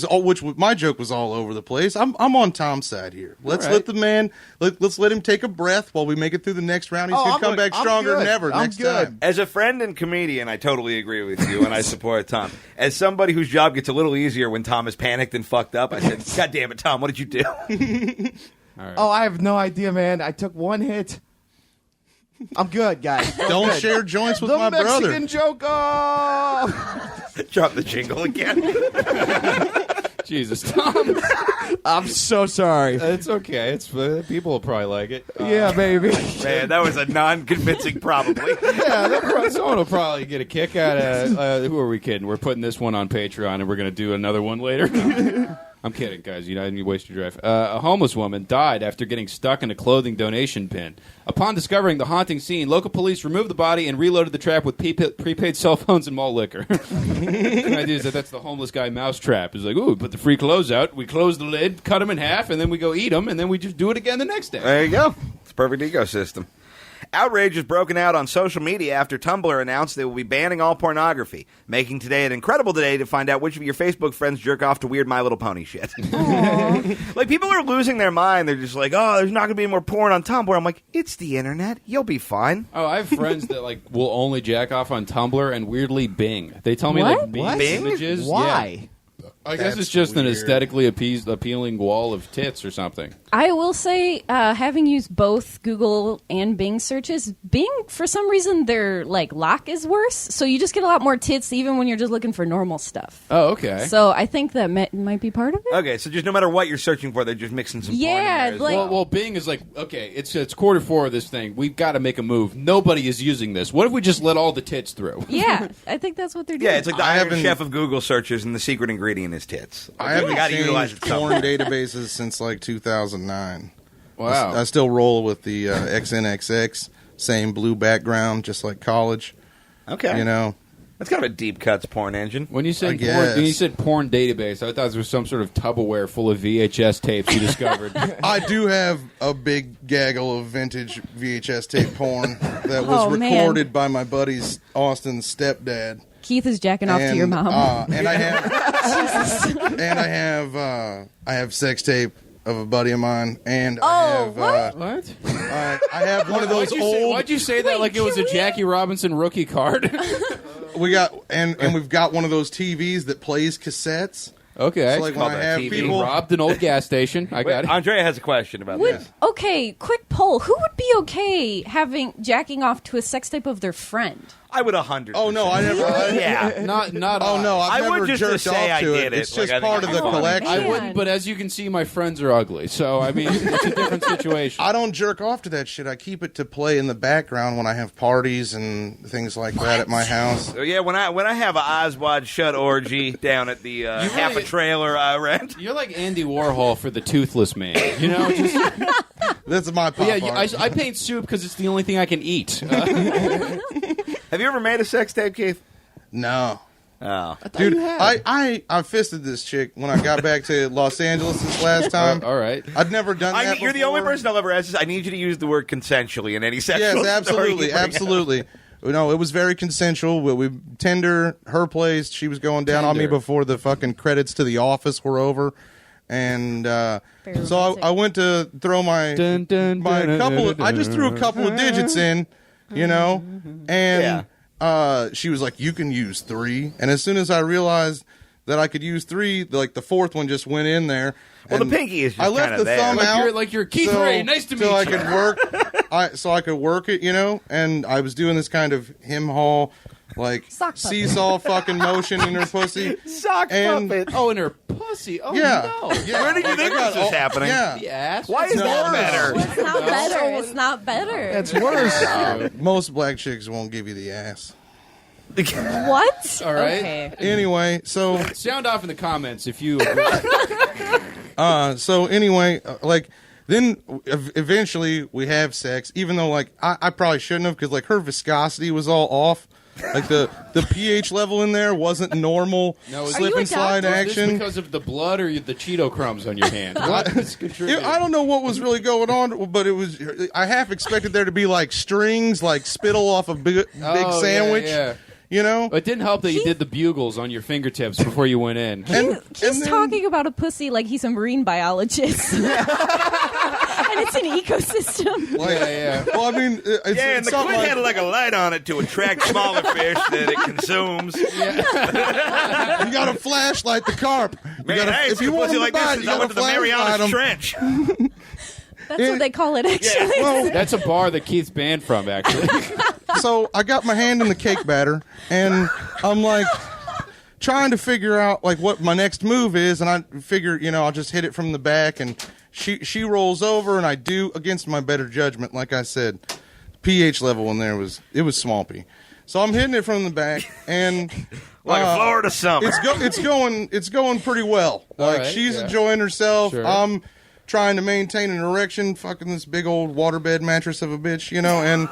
my joke was all over the place. I'm on Tom's side here. Let's All right. let the man let's let him take a breath while we make it through the next round. He's Oh, gonna I'm come good. back I'm stronger than good. ever I'm next good. time. As a friend and comedian, I totally agree with you, and I support Tom. As somebody whose job gets a little easier when Tom is panicked and fucked up, I said, God damn it, Tom, what did you do? Oh, I have no idea, man. I took one hit. I'm good, guys. Don't share joints with the my Mexican brother. joke. Oh! Drop the jingle again. Jesus, Tom. I'm so sorry. It's okay. It's people will probably like it. Yeah, baby. Man, that was a non-convincing probably. Yeah, someone will probably get a kick out of. Who are we kidding? We're putting this one on Patreon, and we're going to do another one later. I'm kidding, guys. You know, I didn't waste your drive. A homeless woman died after getting stuck in a clothing donation bin. Upon discovering the haunting scene, local police removed the body and reloaded the trap with prepaid cell phones and malt liquor. The idea is that's the homeless guy mouse trap. It's like, ooh, we put the free clothes out, we close the lid, cut them in half, and then we go eat them, and then we just do it again the next day. There you go. It's a perfect ecosystem. Outrage has broken out on social media after Tumblr announced they will be banning all pornography, making today an incredible day to find out which of your Facebook friends jerk off to weird My Little Pony shit. Like, people are losing their mind. They're just like, oh, there's not going to be any more porn on Tumblr. I'm like, it's the internet. You'll be fine. Oh, I have friends that like will only jack off on Tumblr and weirdly Bing. They tell me What? like Bing, What? images. Why? Yeah. I guess That's it's just an weird. aesthetically appealing wall of tits or something. I will say, having used both Google and Bing searches, Bing, for some reason, their like lock is worse. So you just get a lot more tits even when you're just looking for normal stuff. Oh, okay. So I think that might be part of it. Okay, so just no matter what you're searching for, they're just mixing some porn in Yeah, there as like- well. Well, Bing is like, okay, it's 4:45 of this thing. We've got to make a move. Nobody is using this. What if we just let all the tits through? Yeah, I think that's what they're doing. Yeah, it's like the I Iron haven't- Chef of Google searches, and the secret ingredient is tits. I haven't gotta utilize changed it somehow. porn databases since like 2009. Wow. I still roll with the XNXX, same blue background, just like college. Okay. You know, That's kind of a deep cuts porn engine. When you said guess. when you said porn database, I thought there was some sort of Tupperware full of VHS tapes you discovered. I do have a big gaggle of vintage VHS tape porn that was Oh, man. recorded by my buddy's Austin's stepdad. Keith is jacking off to your mom. And I have sex tape of a buddy of mine, and I have What? I have one of those old. Why'd you say that like it was a Jackie Robinson rookie card? We got and we've got one of those TVs that plays cassettes. Okay. So like when I have people robbed an old gas station. I got it. Andrea has a question about this. Okay, quick poll. Who would be okay jacking off to a sex tape of their friend? I would 100%. Oh no, I never. Yeah. Not. Oh no, I've I would never just jerked say off I to did it. It's Like, just I think part of the Oh, collection. I man. wouldn't, but as you can see, my friends are ugly. So I mean, it's a different situation. I don't jerk off to that shit. I keep it to play in the background when I have parties and things like that at my house. So, yeah, when I have an eyes wide shut orgy down at the half a trailer I rent. You're like Andy Warhol for the toothless man. You know, just That's my pop yeah. art. I paint soup because it's the only thing I can eat. Have you ever made a sex tape, Keith? No. Oh. Dude, I fisted this chick when I got back to Los Angeles this last time. All right. I'd never done that You're the only before. person I'll ever ask this. I need you to use the word consensually in any sexual Yes, story absolutely, you bring up. absolutely. No, it was very consensual. We tender her place. She was going down on me Tender. before the fucking credits to The Office were over, and so romantic. I went to throw my Dun, dun, my dun, couple. dun, I just threw a couple of digits in, you know, and she was like, "You can use 3." And as soon as I realized that I could use 3, like the 4th one just went in there. Well, and the pinky is just I left kinda the there. thumb out. Like you're Keith Ray. Nice to meet so you. I could work. So I could work it, you know, and I was doing this kind of him haul, like Sock puppet. seesaw fucking motion in her pussy. Sock And- puppet. Oh, in her pussy. Oh Yeah, no. yeah. Where did you think I got this was all- happening? Yeah, The ass. Why is that better? It's not better. It's not better. That's worse. most black chicks won't give you the ass. What? All right. Okay. Anyway, so Sound off in the comments if you agree. like then eventually we have sex, even though like I probably shouldn't have, because like her viscosity was all off. Like the pH level in there wasn't normal. No, is slip you a and slide doctor? Is this action. because of the blood or the Cheeto crumbs on your hand? What is contributing? I don't know what was really going on, but it was. I half expected there to be like strings, like spittle off a big Oh, sandwich. yeah. You know, It didn't help that you did the bugles on your fingertips before you went in. He's then- talking about a pussy like he's a marine biologist. And it's an ecosystem. like, yeah. Well, I mean, it's, Yeah, and it's the something clit like, had like a light on it to attract smaller fish that it consumes. you got to flashlight the carp. You Man, gotta, I ain't if you seen want pussy them like to bite, this you since I got went to to the flashlight Marianas 'em. Trench. That's what they call it, actually. Well, That's a bar that Keith's banned from, actually. so I got my hand in the cake batter, and I'm like trying to figure out like what my next move is, and I figure, you know, I'll just hit it from the back, and she rolls over, and I do, against my better judgment, like I said, pH level in there was swampy. So I'm hitting it from the back, and Like a Florida summer. it's going pretty well. Like right, she's yeah. enjoying herself. Sure. I'm trying to maintain an erection, fucking this big old waterbed mattress of a bitch, you know, and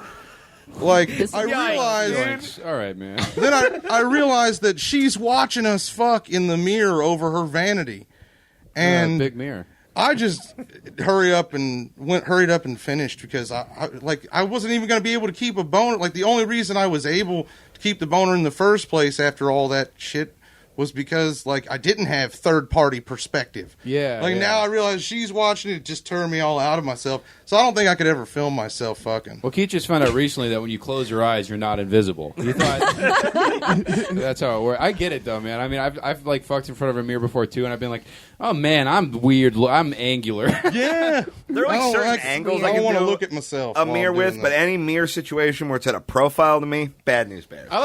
like I realized Yikes. All right, man. then I realized that she's watching us fuck in the mirror over her vanity. And Big mirror. I just hurried up and finished because I wasn't even going to be able to keep a boner. Like the only reason I was able to keep the boner in the first place after all that shit was because like I didn't have third party perspective. Yeah, Like yeah. now I realize she's watching it, just turned me all out of myself. So I don't think I could ever film myself fucking. Well, Keith just found out recently that when you close your eyes, you're not invisible. You thought that's how it works. I get it though, man. I mean, I've like fucked in front of a mirror before too, and I've been like, oh man, I'm weird. I'm angular. Yeah. There are I like don't certain like- angles I I don't can want to do look at myself. a while mirror I'm doing with, but that. any mirror situation where it's at a profile to me, bad news bears. I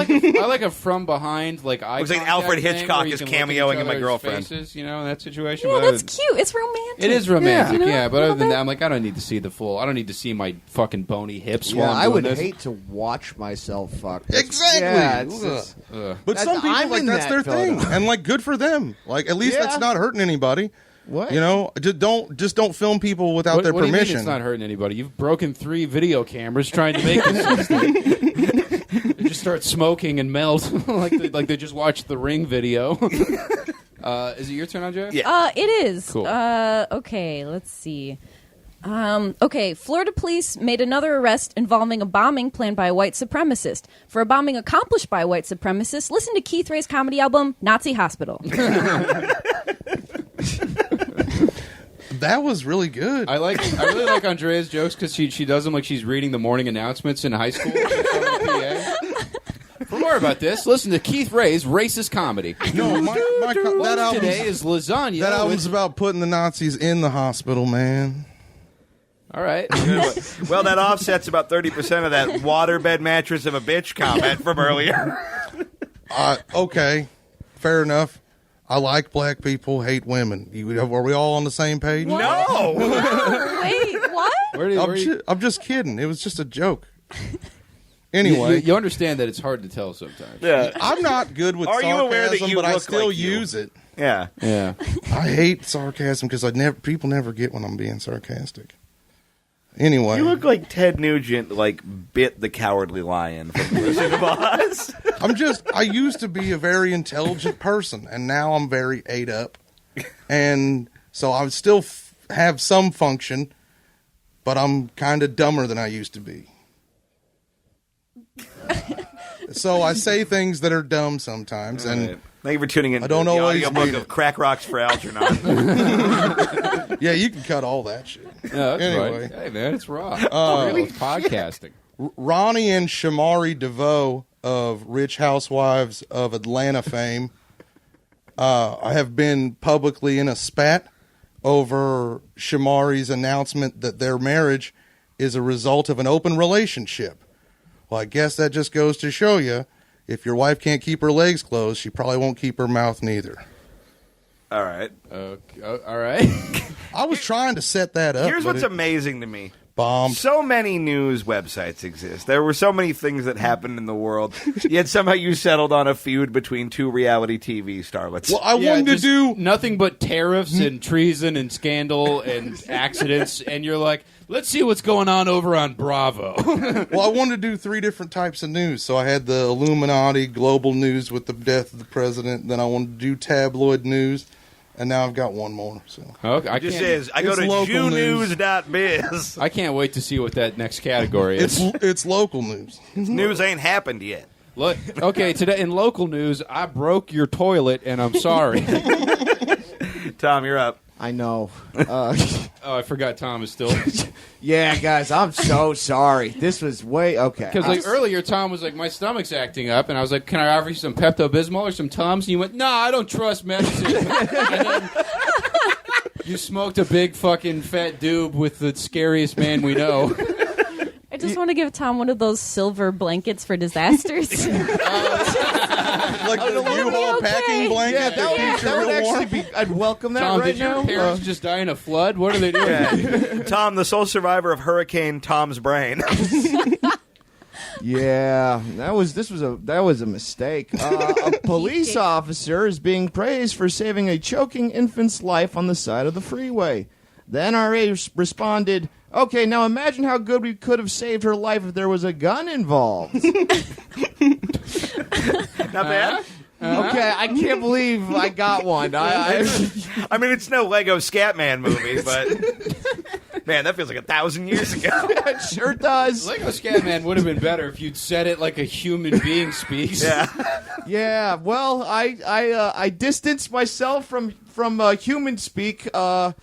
like a from behind like eye Looks like contact Alfred thing Hitchcock where you is can look at each cameoing in my other's girlfriend. faces, you know, in that situation. Yeah, But that's cute. It's romantic. it is romantic, Yeah. yeah. You know, But other than little that, bit. I'm like, I don't need to see the full. I don't need to see my fucking bony hips Yeah, while I'm I doing would this. hate to watch myself fuck. Exactly. Yeah, it's- But some people, I'm like, in that's that their photo. thing, and like, good for them. Like, at least Yeah. that's not hurting anybody. What? You know, just don't film people without their What do you mean permission. it's not hurting anybody? You've broken 3 video cameras trying to make this thing. They just start smoking and melt like they just watched the Ring video. Is it your turn, Andrea? Yeah. It is. Cool. Okay, let's see. Okay, Florida police made another arrest involving a bombing planned by a white supremacist. For a bombing accomplished by a white supremacist, listen to Keith Ray's comedy album, Nazi Hospital. That was really good. I really like Andrea's jokes because she does them like she's reading the morning announcements in high school. For more about this, listen to Keith Ray's racist comedy. No, that album today is lasagna. That album's about putting the Nazis in the hospital, man. All right. Well, that offsets about 30% of that waterbed mattress of a bitch comment from earlier. Okay, fair enough. I like black people, hate women. Are we all on the same page? What? No. Wait, what? I'm just kidding. It was just a joke. Anyway, you understand that it's hard to tell sometimes. Yeah. I'm not good with sarcasm, you aware that you but I look still like you? use it. Yeah. Yeah. I hate sarcasm because people never get when I'm being sarcastic. Anyway, You look like Ted Nugent, bit the Cowardly Lion from The Wizard of Oz. I used to be a very intelligent person, and now I'm very ate up. And so I still have some function, but I'm kind of dumber than I used to be. So I say things that are dumb sometimes, and Thank you for tuning in. I don't to the always audiobook read of it. Crack Rocks for Algernon. yeah, you can cut all that shit. Yeah, that's Anyway. right. Hey, man, it's raw. It's podcasting. Ronnie and Shamari DeVoe of Rich Housewives of Atlanta fame have been publicly in a spat over Shamari's announcement that their marriage is a result of an open relationship. Well, I guess that just goes to show you, if your wife can't keep her legs closed, she probably won't keep her mouth neither. All right. All right. I was trying to set that up. Here's but what's it amazing to me. bombed. So many news websites exist. There were so many things that happened in the world. Yet somehow you settled on a feud between two reality TV starlets. Well, I wanted to just do nothing but tariffs and treason and scandal and accidents, and you're like, let's see what's going on over on Bravo. Well, I wanted to do 3 different types of news. So I had the Illuminati global news with the death of the president. Then I wanted to do tabloid news. And now I've got one more. So Okay, It just says, I go it's to local news. jewnews.biz. I can't wait to see what that next category is. it's local news. News ain't happened yet. Look, okay, today in local news, I broke your toilet, and I'm sorry. Tom, you're up. I know. Oh, I forgot Tom is still... Yeah, guys, I'm so sorry. This was way okay. Because earlier, Tom was like, my stomach's acting up, and I was like, can I offer you some Pepto-Bismol or some Tums? And you went, no, I don't trust medicine. And then you smoked a big fucking fat doob with the scariest man we know. I just want to give Tom one of those silver blankets for disasters. Like the U-Haul okay. packing blanket. yeah, that keeps you that would real warm. actually be. I'd welcome that Tom, right did your now. parents just die in a flood? What are they doing? Yeah. Tom, the sole survivor of Hurricane Tom's brain. Yeah, that was a mistake. A police officer is being praised for saving a choking infant's life on the side of the freeway. The NRA responded, "Okay, now imagine how good we could have saved her life if there was a gun involved." Not bad. Okay, I can't believe I got one. I I mean, it's no Lego Scatman movie, but man, that feels like 1,000 years ago. it sure does. Lego Scatman would have been better if you'd said it like a human being speaks. Yeah. Yeah, well, I distanced myself from human speak. By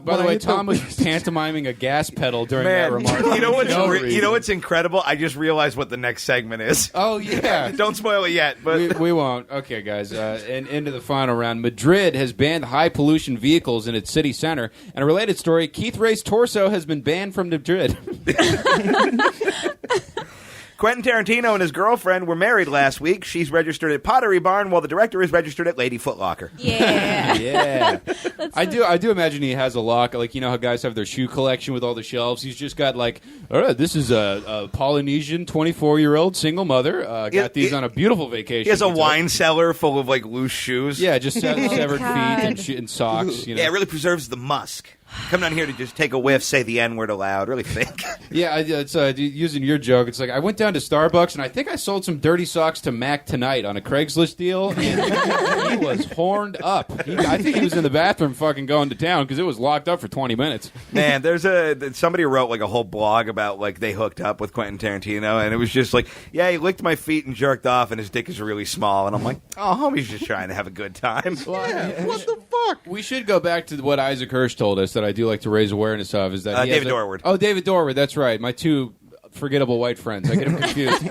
the way, Tom was pantomiming a gas pedal during that Man, remark. you know what's No you know reason. what's incredible? I just realized what the next segment is. Oh, yeah. Don't spoil it yet, but We won't. Okay, guys. And into the final round. Madrid has banned high-pollution vehicles in its city center. And a related story, Keith Ray's torso has been banned from Madrid. Quentin Tarantino and his girlfriend were married last week. She's registered at Pottery Barn, while the director is registered at Lady Foot Locker. Yeah. Yeah. I do imagine he has a lock. Like, you know how guys have their shoe collection with all the shelves? He's just got, like, all right, this is a Polynesian 24-year-old single mother. Got these on a beautiful vacation. He has a he took. wine cellar full of, like, loose shoes. Yeah, just severed God. feet and socks. You know? Yeah, it really preserves the musk. Come down here to just take a whiff, say the N-word aloud, really think. Yeah, it's using your joke. It's like I went down to Starbucks and I think I sold some dirty socks to Mac tonight on a Craigslist deal, and he was horned up. I think he was in the bathroom fucking going to town because it was locked up for 20 minutes. Man, somebody wrote like a whole blog about like they hooked up with Quentin Tarantino, and it was just like, yeah, he licked my feet and jerked off, and his dick is really small, and I'm like, oh, homie's just trying to have a good time. Yeah, what the fuck? We should go back to what Isaac Hirsch told us that I do like to raise awareness of is that David Dorward. Oh, David Dorward, that's right. My two forgettable white friends. I get them confused.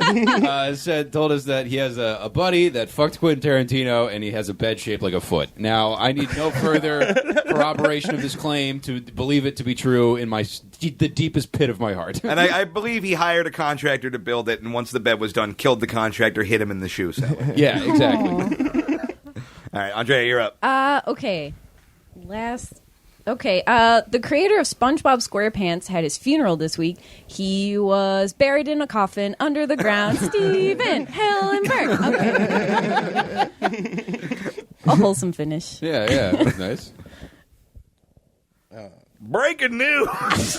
Told us that he has a buddy that fucked Quentin Tarantino and he has a bed shaped like a foot. Now, I need no further corroboration of this claim to believe it to be true in the deepest pit of my heart. And I believe he hired a contractor to build it, and once the bed was done, killed the contractor, hit him in the shoe. Yeah, exactly. All right, Andrea, you're up. Okay. The creator of SpongeBob SquarePants had his funeral this week. He was buried in a coffin under the ground. Steven Hillenberg. Okay. A wholesome finish. Yeah, that's nice. Breaking news!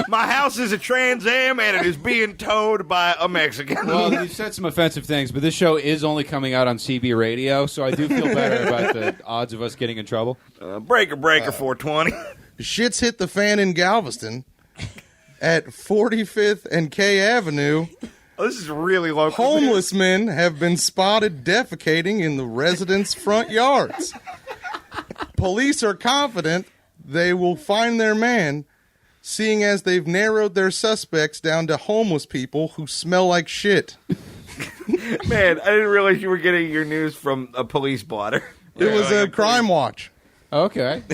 My house is a Trans Am and it is being towed by a Mexican. Well, you said some offensive things, but this show is only coming out on CB radio, so I do feel better about the odds of us getting in trouble. Breaker 420. Shit's hit the fan in Galveston at 45th and K Avenue. Oh, this is really local. Homeless men have been spotted defecating in the residents' front yards. Police are confident they will find their man, seeing as they've narrowed their suspects down to homeless people who smell like shit. Man, I didn't realize you were getting your news from a police blotter. It was a Crime Watch. Okay.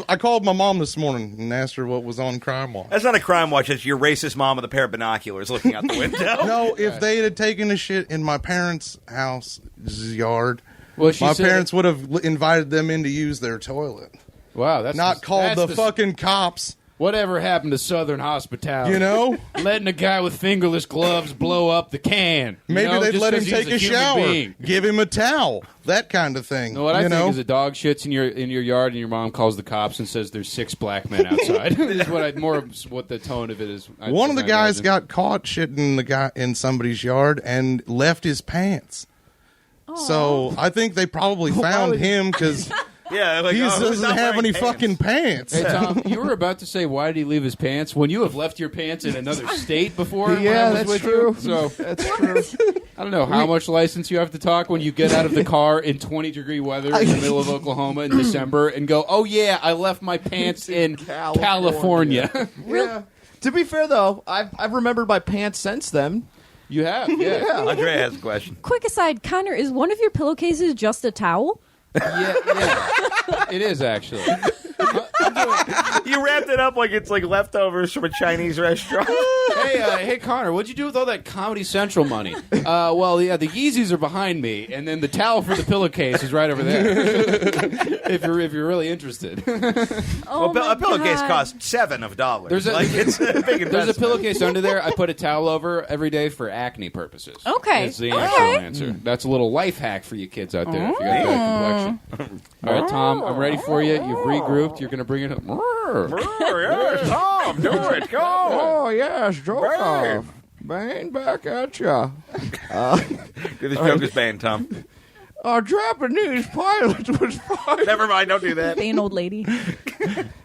I called my mom this morning and asked her what was on Crime Watch. That's not a Crime Watch. It's your racist mom with a pair of binoculars looking out the window. No, if they had taken a shit in my parents' house yard, my parents would have invited them in to use their toilet. Wow, that's not called the fucking cops. Whatever happened to Southern hospitality? You know? Letting a guy with fingerless gloves blow up the can. Maybe they'd let him take a shower. Give him a towel. That kind of thing. No, what I think is a dog shits in your yard and your mom calls the cops and says there's 6 black men outside. This is what the tone of it is. One of the guys got caught shitting in somebody's yard and left his pants. Aww. So I think they probably found him because... Yeah, like, he doesn't have any fucking pants. Hey, Tom, you were about to say, why did he leave his pants? When you have left your pants in another state before? Yeah, that's true. So that's true. I don't know how much license you have to talk when you get out of the car in 20-degree weather in the middle of Oklahoma in December and go, oh, yeah, I left my pants in California. Yeah. To be fair, though, I've remembered my pants since then. You have, yeah. Andrea has a question. Quick aside, Connor, is one of your pillowcases just a towel? Yeah. It is, actually. You wrapped it up like it's like leftovers from a Chinese restaurant. Hey, Connor, what'd you do with all that Comedy Central money? Well, yeah, the Yeezys are behind me, and then the towel for the pillowcase is right over there. if you're really interested. Oh, well, a pillowcase costs $7. It's a big investment. There's a pillowcase under there. I put a towel over every day for acne purposes. Okay. That's the actual answer. That's a little life hack for you kids out there if you got that complexion. All right, Tom, I'm ready for you. You've regrouped. You're going to bring it up. Yes, Tom, do it. Go. Oh, yes, joke off. Bane, back at ya. Do this joke is banned, Tom. A Japanese pilot was fired. Never mind, don't do that. Bane old lady.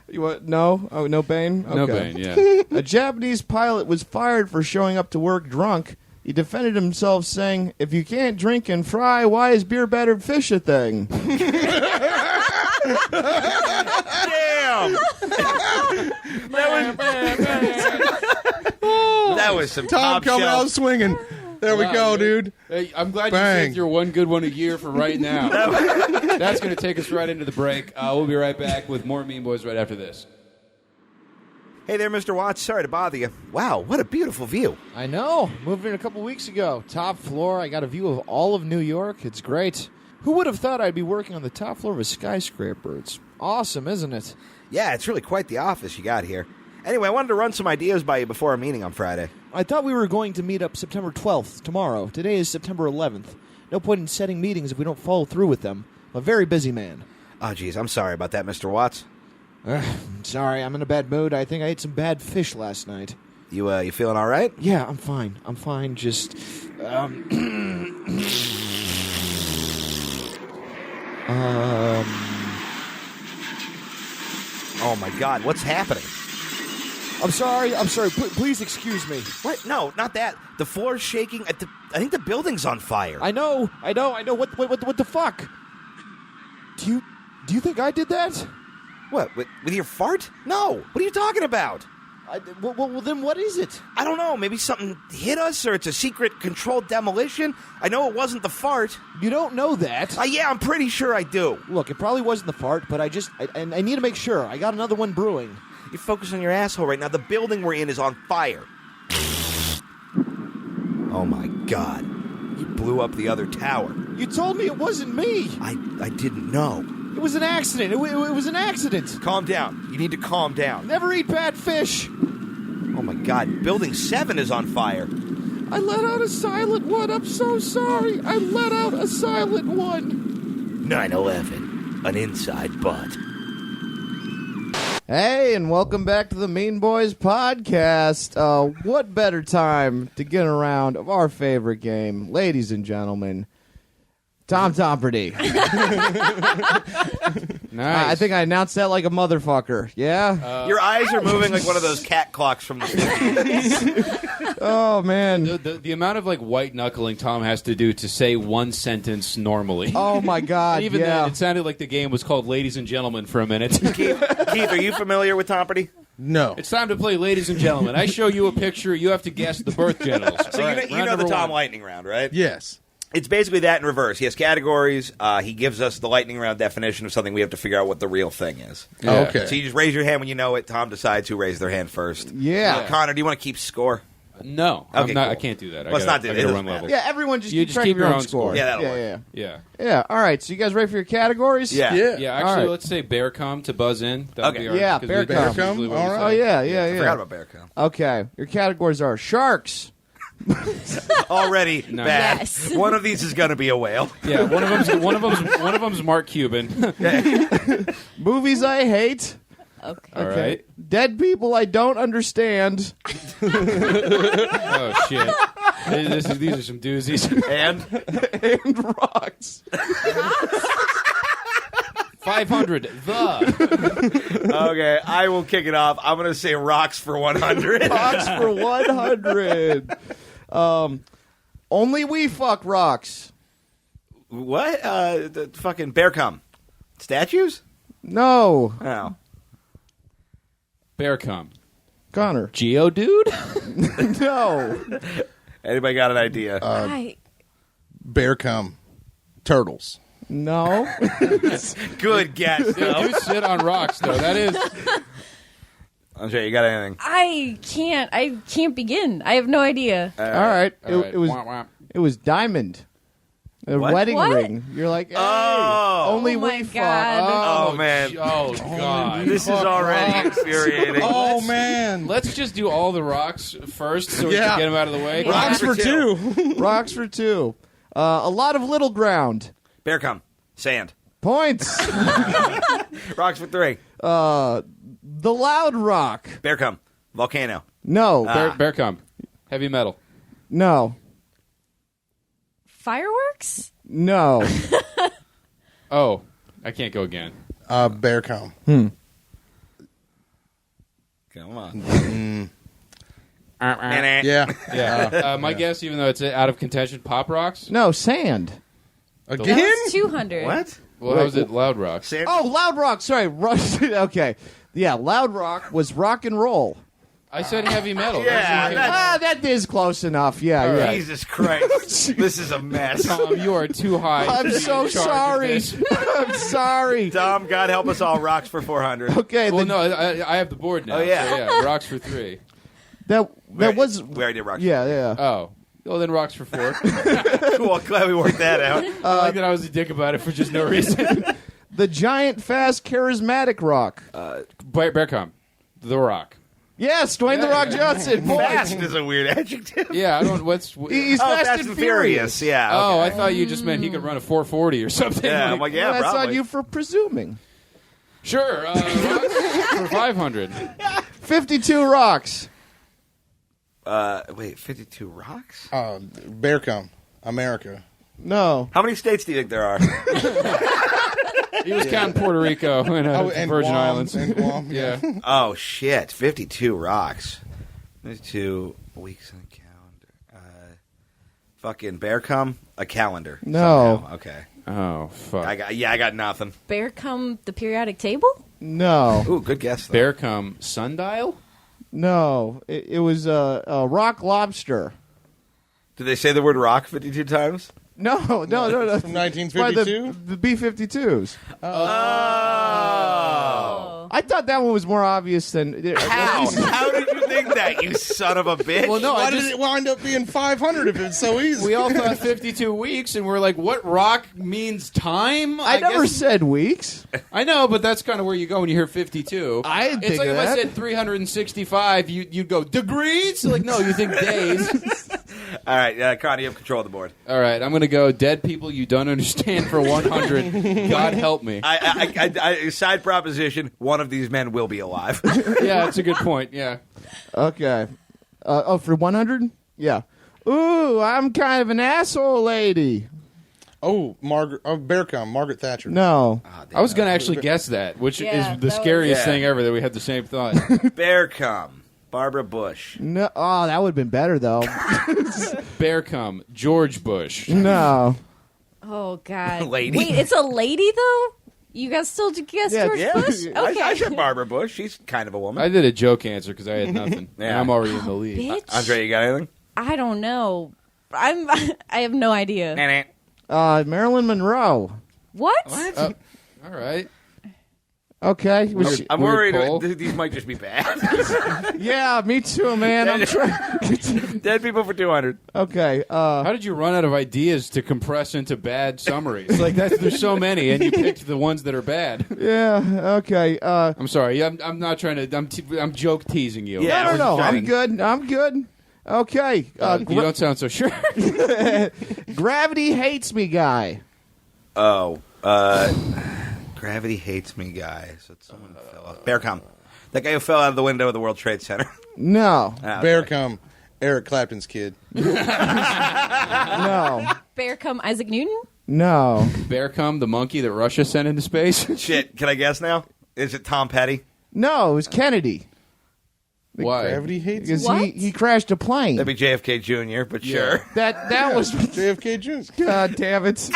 You what? No? Oh, no Bane? Okay. No Bane, yeah. A Japanese pilot was fired for showing up to work drunk. He defended himself saying, if you can't drink and fry, why is beer battered fish a thing? Damn! That was some Tom top coming shelf. out swinging. There we go, dude. Hey, I'm glad Bang. you saved your one good one a year for right now. That's going to take us right into the break. We'll be right back with more Mean Boys right after this. Hey there, Mr. Watts. Sorry to bother you. Wow, what a beautiful view. I know. Moved in a couple weeks ago. Top floor. I got a view of all of New York. It's great. Who would have thought I'd be working on the top floor of a skyscraper? It's awesome, isn't it? Yeah, it's really quite the office you got here. Anyway, I wanted to run some ideas by you before our meeting on Friday. I thought we were going to meet up September 12th, tomorrow. Today is September 11th. No point in setting meetings if we don't follow through with them. I'm a very busy man. Oh, geez, I'm sorry about that, Mr. Watts. Sorry, I'm in a bad mood. I think I ate some bad fish last night. You feeling all right? Yeah, I'm fine. I'm fine. Just, Oh my God, what's happening? I'm sorry. Please excuse me. What? No, not that. The floor's shaking. I think the building's on fire. I know. What the fuck? Do you think I did that? What? With your fart? No. What are you talking about? Well, then what is it? I don't know. Maybe something hit us, or it's a secret controlled demolition. I know it wasn't the fart. You don't know that. Yeah, I'm pretty sure I do. Look, it probably wasn't the fart, but I need to make sure. I got another one brewing. You're focused on your asshole right now. The building we're in is on fire. Oh my God. You blew up the other tower. You told me it wasn't me. I didn't know. It was an accident. It was an accident. Calm down. You need to calm down. Never eat bad fish. Oh my God. Building 7 is on fire. I let out a silent one. I'm so sorry. I let out a silent one. 9/11. An inside butt. Hey, and welcome back to the Mean Boys podcast. What better time to get a round of our favorite game, ladies and gentlemen, Tom Tomperty. Nice. I think I announced that like a motherfucker. Yeah? Your eyes are moving like one of those cat clocks from the 50s. Oh, man. The amount of like white knuckling Tom has to do to say one sentence normally. Oh, my God. And even yeah. then, it sounded like the game was called Ladies and Gentlemen for a minute. Keith, are you familiar with Tomperty? No. It's time to play Ladies and Gentlemen. I show you a picture. You have to guess the birth genitals. So All right, you round know the number Tom one. Lightning Round, right? Yes. It's basically that in reverse. He has categories. He gives us the lightning round definition of something. We have to figure out what the real thing is. Yeah. Okay. So you just raise your hand when you know it. Tom decides who raised their hand first. Yeah. Connor, do you want to keep score? No, Okay, I'm not. cool. I can't do that. Let's not do I it. gotta It run doesn't level. matter. Yeah, everyone just You keep just track keep of your your own own score. Yeah, that'll yeah, work. yeah. Yeah. Yeah, all right. So you guys ready for your categories? Yeah. Yeah, actually, All right. let's say bear cum to buzz in. That'd Okay. be our, Yeah, 'cause bear we- cum. that's usually what we All say. right. Oh, yeah, yeah, I yeah. forgot about Bear Cam. Okay. Your categories are sharks. Already Nice. bad. Yes. One of these is going to be a whale. Yeah, one of them's Mark Cuban. Movies I hate. Okay. All right. Dead people I don't understand. Oh shit. These are some doozies. And And rocks. 500. The. okay, I will kick it off. I'm going to say rocks for 100. Rocks for 100. Only we fuck rocks. What? The fucking Bear Cam. Statues? No. Oh. Bear cum. Connor. Geo dude? No. Anybody got an idea? Bear cum. Turtles. No. Good guess. They do sit on rocks though. That is Andrea, you got anything? I can't begin. I have no idea. All right. all right. It was Wah, wah. it was diamond. A What? wedding What? ring. You're like, hey, Oh. only Oh we my fuck. God. Oh, man. Oh god. This is already infuriating. Oh, man. Let's just do all the rocks first so we Yeah. can get them out of the way. Rocks for two. Rocks for 2. A lot of little ground. Bear Cam. Sand. Points. Rocks for 3. The loud rock. Bear Cam. Volcano. No. Bear cum. Heavy metal. No. Fireworks? No. Oh, I can't go again. Bear cum. Come on. Yeah. Yeah. My guess, even though it's out of contention, pop rocks. No, sand. Again? That's 200. What? Well, how was it? Loud rocks. Sand? Oh, loud rock. Sorry. Okay. Yeah, loud rock was rock and roll. I said heavy metal. Yeah, That's- That is close enough. Yeah, All yeah. right. Jesus Christ. This is a mess. Tom, you are too high. I'm to be so in charge of sorry. this. I'm sorry. Tom, God help us all. Rocks for 400. Okay, Well, no, I have the board now. Oh, yeah. So, yeah, rocks for 3. that was We already did rocks. yeah, yeah. Oh. Well, then rocks for 4. Cool. Glad we worked that out. I like that I was a dick about it for just no reason. The giant, fast, charismatic rock. Bear cum. The Rock. Yes, Dwayne the Rock Johnson. Fast Points. is a weird adjective. Yeah, I don't. What's? He's Oh, fast, and furious. Yeah. Oh, okay. I thought you just meant he could run a 440 or something. Yeah, I'm like, yeah, Well, that's probably. on you for presuming. Sure. Rocks for 500. 52 rocks. Wait, 52 rocks? Bear cum. America. No. How many states do you think there are? He was counting Puerto Rico and, and Virgin Guam, Islands. And Guam, Yeah. Oh, shit. 52 rocks. 52 weeks on the calendar. Fucking bear cum? A calendar. No. Somehow. Okay. Oh, fuck. I got nothing. Bear cum the periodic table? No. Ooh, good guess, though. Bear cum sundial? No. It was a rock lobster. Did they say the word rock 52 times? No. From 1952? The B-52s. Oh. I thought that one was more obvious than... How? How did you think that, you son of a bitch? Well, no, Why did it wind up being 500 if it's so easy? We all thought 52 weeks, and we're like, what rock means time? I never guess- said weeks. I know, but that's kind of where you go when you hear 52. I didn't It's think like of if I that. said 365, you'd go, degrees? Like, no, you think days. All right, Connie, you have control of the board. All right, I'm going to go dead people you don't understand for 100. God help me. I side proposition, one of these men will be alive. Yeah, that's a good point, yeah. Okay. For 100? Yeah. Ooh, I'm kind of an asshole lady. Oh, bear cum. Margaret Thatcher. No. I was going to actually guess that, which Yeah, is the that scariest was- thing ever that we had the same thought. Bear cum. Barbara Bush. No. Oh, that would have been better, though. Bear cum, George Bush. No. Oh, God. Lady. Wait, it's a lady, though? You guys still guess Yeah, George Yeah, Bush? Okay. I said Barbara Bush. She's kind of a woman. I did a joke answer because I had nothing. Yeah. And I'm already in the lead. Bitch. Andre, you got anything? I don't know. I have no idea. Marilyn Monroe. What? All right. Okay. Was she- I'm Weird worried poll. these might just be bad. yeah, me too, man. I'm trying. Dead people for 200. Okay. How did you run out of ideas to compress into bad summaries? Like there's so many, and you picked the ones that are bad. Yeah. Okay. I'm sorry. I'm not trying to. I'm joke teasing you. Yeah. I No. was I'm good. I'm good. Okay. You don't sound so sure. Gravity hates me, guy. Oh, gravity hates me, guy. So someone fell off. Bear cum. That guy who fell out of the window of the World Trade Center. No. Ah, okay. Bear cum. Eric Clapton's kid. No. Bear cum Isaac Newton? No. Bear cum, the monkey that Russia sent into space. Shit, can I guess now? Is it Tom Petty? No. It was Kennedy. Why? Gravity hates Because What? he crashed a plane. That'd be JFK Jr., but sure. That was. JFK Jr. God damn it.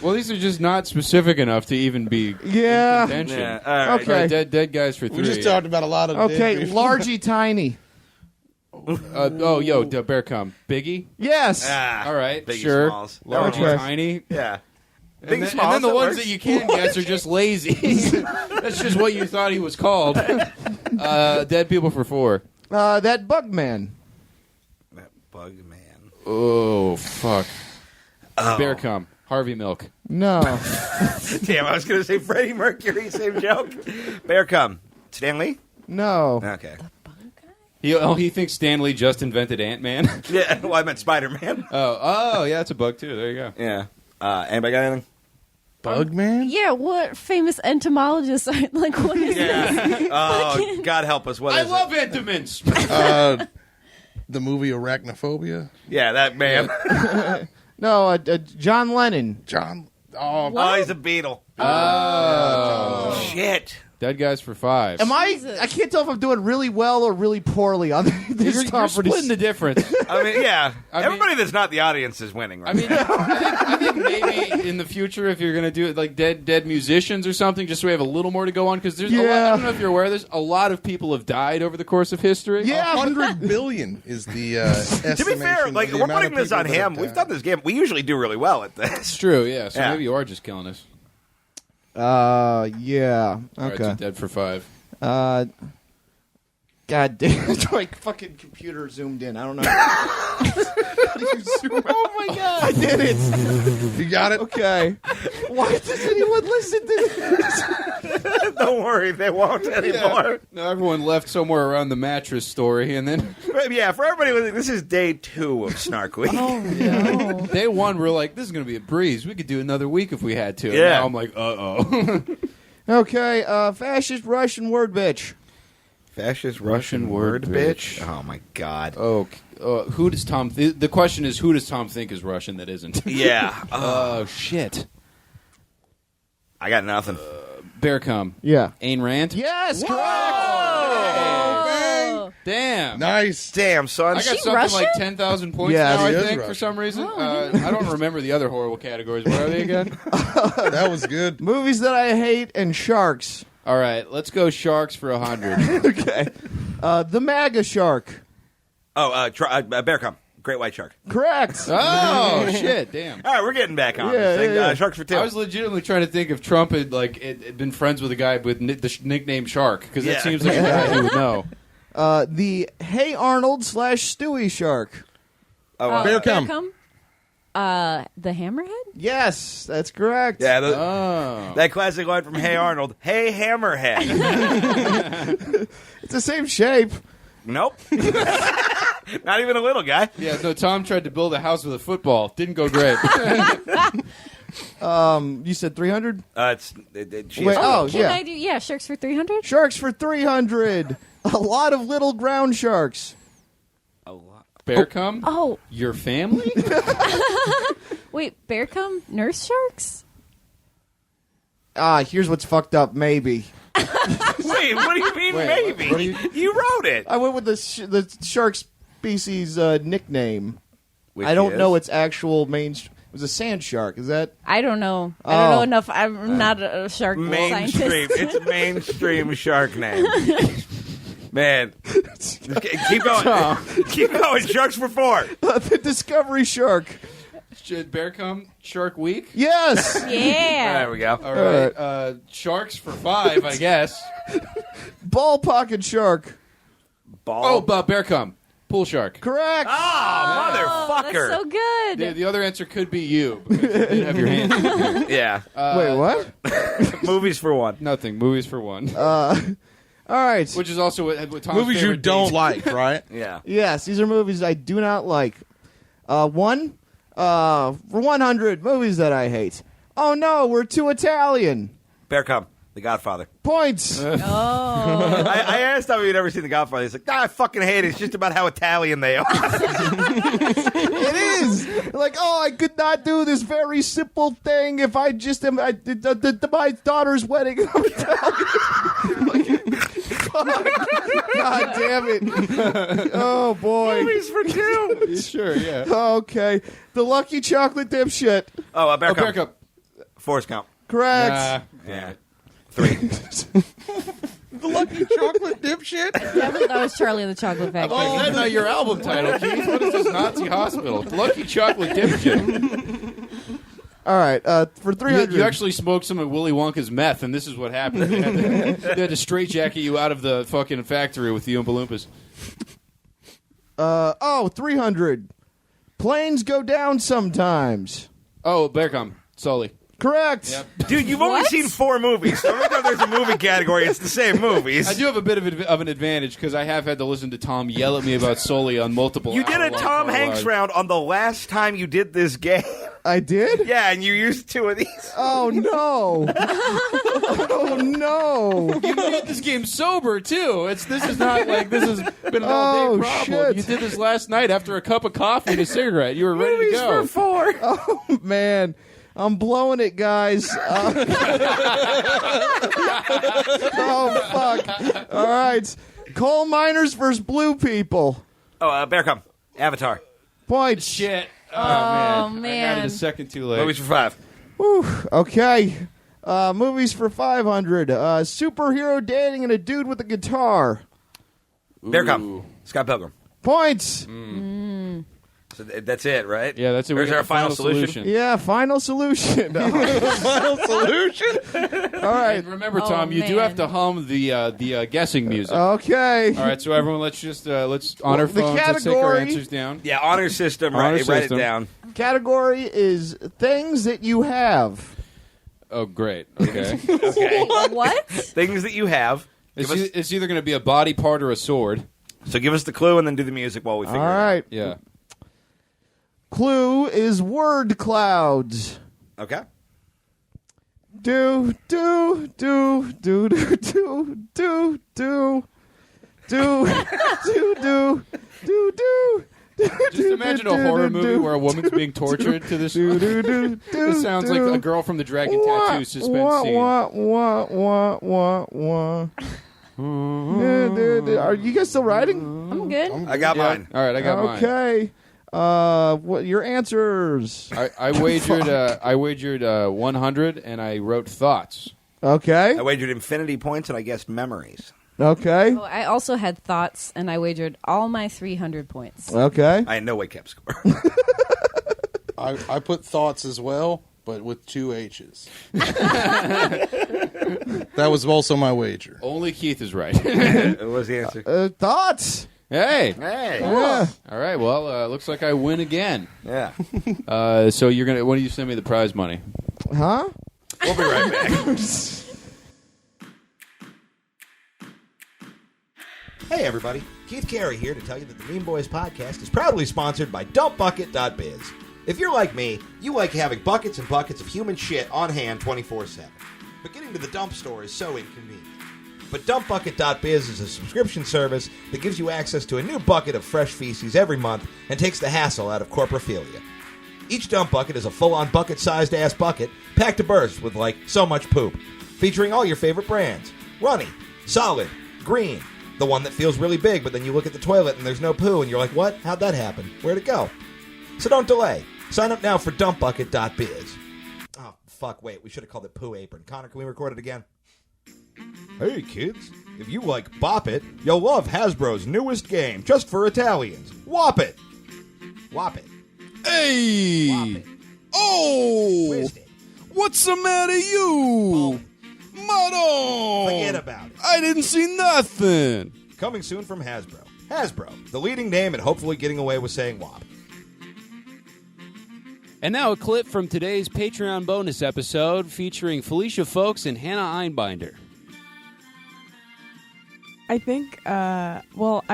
Well, these are just not specific enough to even be Yeah. in contention. Yeah, all right. Okay. All right, dead guys for 3. We just talked about a lot of Okay. dead people. Largy tiny. Bear cum. Biggie? Yes. Ah, All right, Biggie sure. Smalls. That Large one and works. tiny. Yeah. And Big then, Smalls, and then the that ones works. that you can't guess are just lazy. That's just what you thought he was called. Dead people for 4. That bug man. That bug man. Oh, fuck. Oh. Bear cum. Harvey Milk. No. Damn, I was going to say Freddie Mercury, same joke. Bear cum. Stan Lee? No. Okay. He thinks Stan Lee just invented Ant-Man. Yeah, well, I meant Spider-Man. Oh, yeah, that's a bug, too. There you go. Yeah. Anybody got anything? Bug man? Yeah, what famous entomologists are like? What is this? Oh, God help us. What I is it? love Entomans. The movie Arachnophobia. Yeah, that man. No. John Lennon. John. Oh, he's a beetle. Oh. Shit. Dead guys for 5. Am I? Jesus. I can't tell if I'm doing really well or really poorly on this You're top. splitting the difference. I mean, yeah. I mean- Everybody that's not the audience is winning, right? I mean, I think maybe in the future, if you're going to do it like dead musicians or something, just so we have a little more to go on, because there's a lot, I don't know if you're aware of this, a lot of people have died over the course of history. Yeah. 100 billion is the estimation. To be fair, of like the we're amount putting of this on people that him. have We've died. done this game. We usually do really well at this. It's true, yeah. So Yeah. maybe you are just killing us. Yeah. All right, Okay. so dead for 5. God damn! My fucking computer zoomed in. I don't know. Oh my god! I did it. You got it? Okay. Why does anyone listen to this? Don't worry, they won't anymore. No, everyone left somewhere around the mattress story, and then Yeah, for everybody listening, this is day 2 of Snark Week. day 1, we're like, this is going to be a breeze. We could do another week if we had to. And Yeah. now I'm like, uh-oh. Okay, fascist Russian word bitch. Fascist Russian word bitch. Oh my God. Oh, who does Tom? The question is, who does Tom think is Russian that isn't? Yeah. Oh shit. I got nothing. Bear cum. Yeah. Ayn Rand. Yes, correct. Oh. Damn. Nice. Damn, son. I got something Russian? like 10,000 points Yeah, now, he I is think, for Russian. some reason. Oh, I don't remember the other horrible categories. What are they again? That was good. Movies that I hate and sharks. All right, let's go sharks for 100. Okay. The MAGA shark. Oh, bear cum. Great white shark. Correct. Oh, shit, damn. All right, we're getting back on Yeah, this thing. yeah, yeah. Sharks for 2. I was legitimately trying to think if Trump had had been friends with a guy with the nickname Shark, because that Yeah. seems like a guy who would know. The Hey Arnold / Stewie shark. Bear cum. The hammerhead? Yes, that's correct. Yeah, Oh. that classic line from Hey Arnold. Hey Hammerhead. It's the same shape. Nope. Not even a little guy. Yeah, so Tom tried to build a house with a football. Didn't go great. You said 300? She Wait, is oh, Can yeah. I do, sharks for 300? Sharks for 300. A lot of little ground sharks. a lot. Bear cum? Oh, Your family? wait, bear cum? Nurse sharks? Here's what's fucked up, maybe. Wait, what do you mean Wait, maybe? what do you wrote it. I went with the shark species nickname. Which I don't is? know its actual It was a sand shark. Is that? I don't know. I don't Oh. know enough. I'm not a shark Mainstream. scientist. It's a mainstream shark name. Man. Keep going. Keep going. Sharks for 4. The Discovery shark. Bear cum? Shark Week? Yes. Yeah. There we go. All right. Sharks for 5, I guess. Ball pocket shark. Ball. Bear cum. Pool shark. Correct. Oh, Oh, motherfucker. that's so good. The other answer could be you. Because you didn't have your hands in there. Yeah. Wait, what? Movies for 1. Nothing. Movies for 1. All right. Which is also what Tom's Movies you favorite don't date. like, right? Yeah. Yes, these are movies I do not like. For 100 movies that I hate. Oh no, we're too Italian. Bear cum. The Godfather. Points. Oh. I asked him if he'd ever seen The Godfather. He's like, I fucking hate it. It's just about how Italian they are. It is like, I could not do this very simple thing if I just am. My daughter's wedding. I'm Italian. God damn it! Oh boy. Movies for 2. Sure, yeah. Okay, the Lucky Chocolate dipshit. Oh, Bear cum. Bear cum. Forrest Gump. Correct. Yeah. 3. The Lucky Chocolate dipshit. That was Charlie and the Chocolate Factory. Oh, that's not your album title, Keith. What is this Nazi hospital? Lucky Chocolate Dipshit. All right, for 300. You actually smoked some of Willy Wonka's meth, and this is what happened. They had to straitjacket you out of the fucking factory with the Oompa Loompas. 300. Planes go down sometimes. Oh, Bear cum. Sully. Correct. Yep. Dude, you've only What? seen 4 movies. So every time there's a movie category, it's the same movies. I do have a bit of an advantage because I have had to listen to Tom yell at me about Sully on multiple You did a hour-long Tom Hanks monologues. round on the last time you did this game. I did? Yeah, and you used 2 of these. Oh, no. Oh, no. You did this game sober too. This is not like this has been an all day problem. shit. You did this last night after a cup of coffee and a cigarette. You were ready Movies to go. for 4. Oh, man. I'm blowing it, guys. Oh, fuck. All right. Coal miners versus blue people. Oh, Bear cum. Avatar. Points. Shit. Oh, Oh, man. I got it man. a second too late. Movies for 5. Whew. Okay. Movies for 500. Superhero dating and a dude with a guitar. Bear cum. Scott Pilgrim. Points. So that's it, right? Yeah, that's it. Or is there a final solution? Yeah, final solution. Final solution. All right. And remember, Oh, Tom, you do man. have to hum the guessing music. Okay. All right, so everyone, let's on our The phones. Let's take our category- answers down. Yeah, honor system. Honor Write system. it down. Category is things that you have. Oh, great. Okay. Okay. What? Things that you have. It's either going to be a body part or a sword. So give us the clue and then do the music while we All figure it out. right. Yeah. Clue is word clouds. Okay. do do do do do do do do do do do. Just imagine a horror movie where a woman's being tortured to this. This sounds like a Girl from the Dragon Tattoo suspense scene. Are you guys still writing? I'm good. I got mine. All right, I got mine. Okay. What your answers? I wagered 100, and I wrote thoughts. Okay. I wagered infinity points, and I guessed memories. Okay. Oh, I also had thoughts, and I wagered all my 300 points. Okay. I in no way kept score. I put thoughts as well, but with 2 H's. That was also my wager. Only Keith is right. What was the answer? Thoughts. Hey. Hey. Yeah. All right. Well, looks like I win again. Yeah. So you're gonna. When do you send me the prize money? Huh? We'll be right back. Hey everybody, Keith Carey here to tell you that the Mean Boys podcast is proudly sponsored by DumpBucket.biz. If you're like me, you like having buckets and buckets of human shit on hand 24/7. But getting to the dump store is so inconvenient. But DumpBucket.biz is a subscription service that gives you access to a new bucket of fresh feces every month and takes the hassle out of corporophilia. Each dump bucket is a full-on bucket-sized ass bucket packed to burst with like so much poop, featuring all your favorite brands: Runny, Solid, Green. The one that feels really big, but then you look at the toilet and there's no poo, and you're like, what? How'd that happen? Where'd it go? So don't delay. Sign up now for DumpBucket.biz. Oh, fuck, wait. We should have called it Poo Apron. Connor, can we record it again? Hey, kids. If you like Bop It, you'll love Hasbro's newest game, just for Italians. Whop It. Whop It. Hey! Whop It. Oh! Twist it. What's the matter, you? Madon! Forget about it. I didn't see nothing. Coming soon from Hasbro. Hasbro, the leading name and hopefully getting away with saying WAP. And now a clip from today's Patreon bonus episode featuring Felicia Folks and Hannah Einbinder. I think, I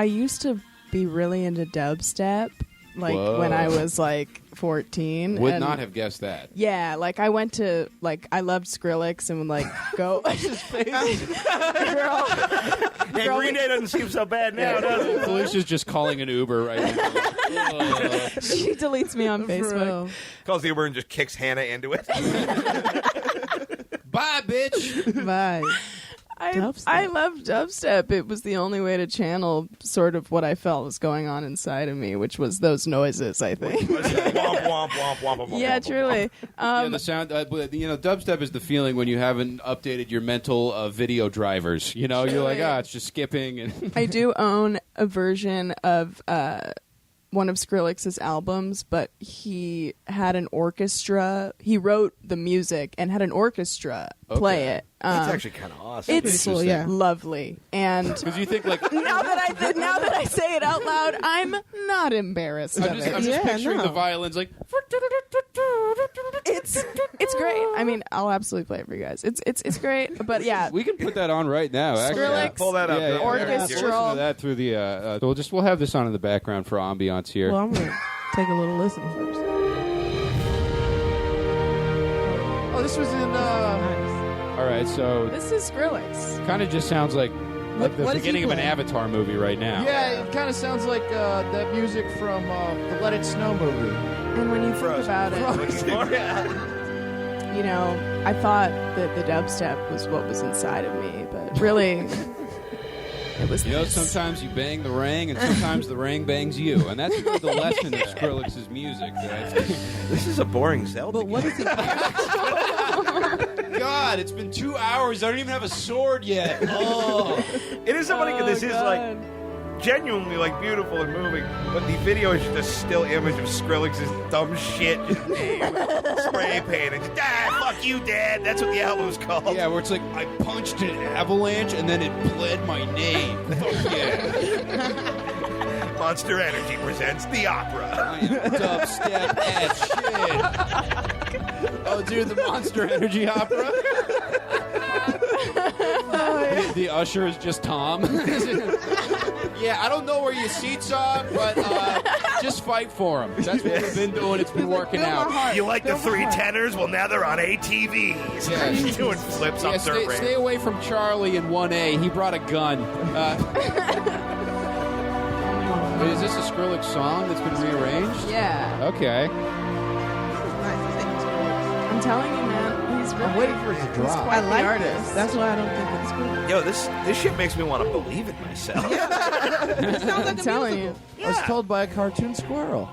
used to be really into dubstep, like Whoa. when I was like 14. Would and not have guessed that. Yeah, like I went to, like, I loved Skrillex and would like go. Hey, Green Day doesn't seem so bad now, does it? Felicia's just calling an Uber right now. She deletes me on Facebook. Calls the Uber and just kicks Hannah into it. Bye, bitch. Bye. I loved dubstep. It was the only way to channel sort of what I felt was going on inside of me, which was those noises, I think. Womp, womp, womp, womp, womp, Yeah, womp, truly. The sound, dubstep is the feeling when you haven't updated your mental video drivers. You know, you're like, it's just skipping. And I do own a version of one of Skrillex's albums, but he had an orchestra. He wrote the music and had an orchestra play it. That's actually kind of awesome. It's lovely, and because you think like now that I say it out loud, I'm not embarrassed. I'm just picturing the violins like. It's great. I mean, I'll absolutely play it for you guys. It's great. But yeah, We can put that on right now. Actually, Skrillex, pull that up. orchestral. Listen to that through the. We'll have this on in the background for ambiance here. Well, I'm gonna take a little listen first. Oh, this was in. All right, so This is Skrillex. kind of just sounds like the what is he beginning of an playing? Avatar movie right now. Yeah, it kind of sounds like the music from the Let It Snow movie. And when you think about it, you know, I thought that the dubstep was what was inside of me, but really, it was. You know, this. sometimes you bang the rang, and sometimes the rang bangs you, and that's really the lesson of Skrillex's music. That I think. This is a boring Zelda. But what is it? God, it's been 2 hours. I don't even have a sword yet. Oh, It is so funny because this is like God. genuinely like beautiful and moving, but the video is just a still image of Skrillex's dumb shit, just spray painted. Fuck you, Dad. That's what the album's called. yeah, where it's like I punched an avalanche, and then it bled my name. Fuck yeah. Monster Energy presents the opera. I am dubstep ass shit. Oh, dude, the Monster Energy opera. The usher is just Tom. Yeah, I don't know where your seats are, but just fight for them. That's what we've been doing. It's been working out. You like the 3 tenors? Well, now they're on ATVs. Yeah. He's doing flips on dirt ramps. Stay away from Charlie in 1A. He brought a gun. Is this a Skrillex song that's been rearranged? Yeah. Okay. I'm telling you, man. He's really, I'm waiting for it to drop. I like artist. That's why I don't think it's good. Yo, this shit makes me want to believe in myself. I'm telling you. I was told by a cartoon squirrel.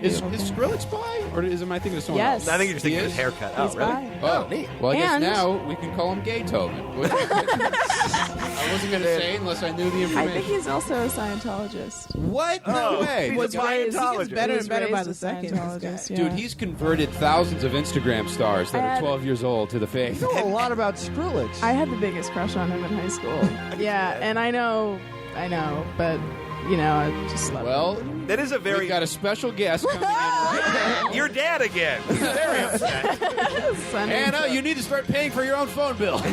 Is Skrillex bi? Or am I thinking of someone Yes. else? I think you're just thinking He of his is? haircut. He's Oh, really? bi. Oh, neat. Well, I guess And- now we can call him Gay Tobin. I wasn't going to say unless I knew the I information. think he's also a Scientologist. What? No Oh, way. he's What's a why is he Scientologist. gets better He and better was by raised the a second. Scientologist, yeah. Dude, he's converted thousands of Instagram stars that I are had- 12 years old to the faith. I know a lot about Skrillex. I had the biggest crush on him in high school. Yeah, and I know, but I just love Well, That is a we've very... got a special guest coming in right Your dad again. He's very upset. him. now. Anna, you need to start paying for your own phone bill. No,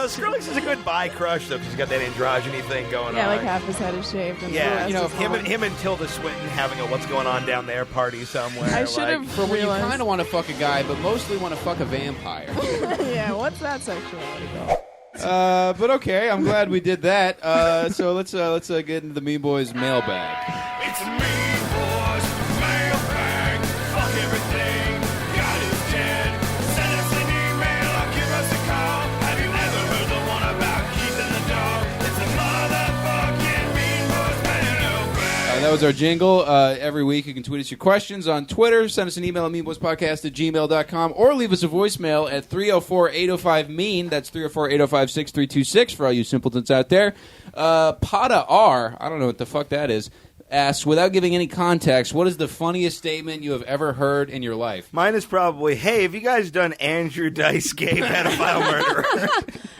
Skrillex is a good bi crush, though, because he's got that androgyny thing going Yeah, on. like half his head is shaved. And the Yeah, rest you know, is him and Tilda Swinton having a what's going on down there party somewhere. I should have For when you realized. kind of want to fuck a guy, but mostly want to fuck a vampire. Yeah, what's that sexuality called? But okay, I'm glad we did that. So let's get into the Mean Boys mailbag. It's a Mean Boys mailbag. Fuck everything. God is dead. Send us an email or give us a call. Have you ever heard the one about Keith and the dog? It's a motherfucking Mean Boys mailbag. That was our jingle. Every week you can tweet us your questions on Twitter, send us an email at meanboyspodcast@gmail.com, or leave us a voicemail at 304-805-MEAN. That's 304-805-6326 for all you simpletons out there. Pata R, I don't know what the fuck that is, asks, without giving any context, what is the funniest statement you have ever heard in your life? Mine is probably, hey, have you guys done Andrew Dice Gay Pedophile Murderer?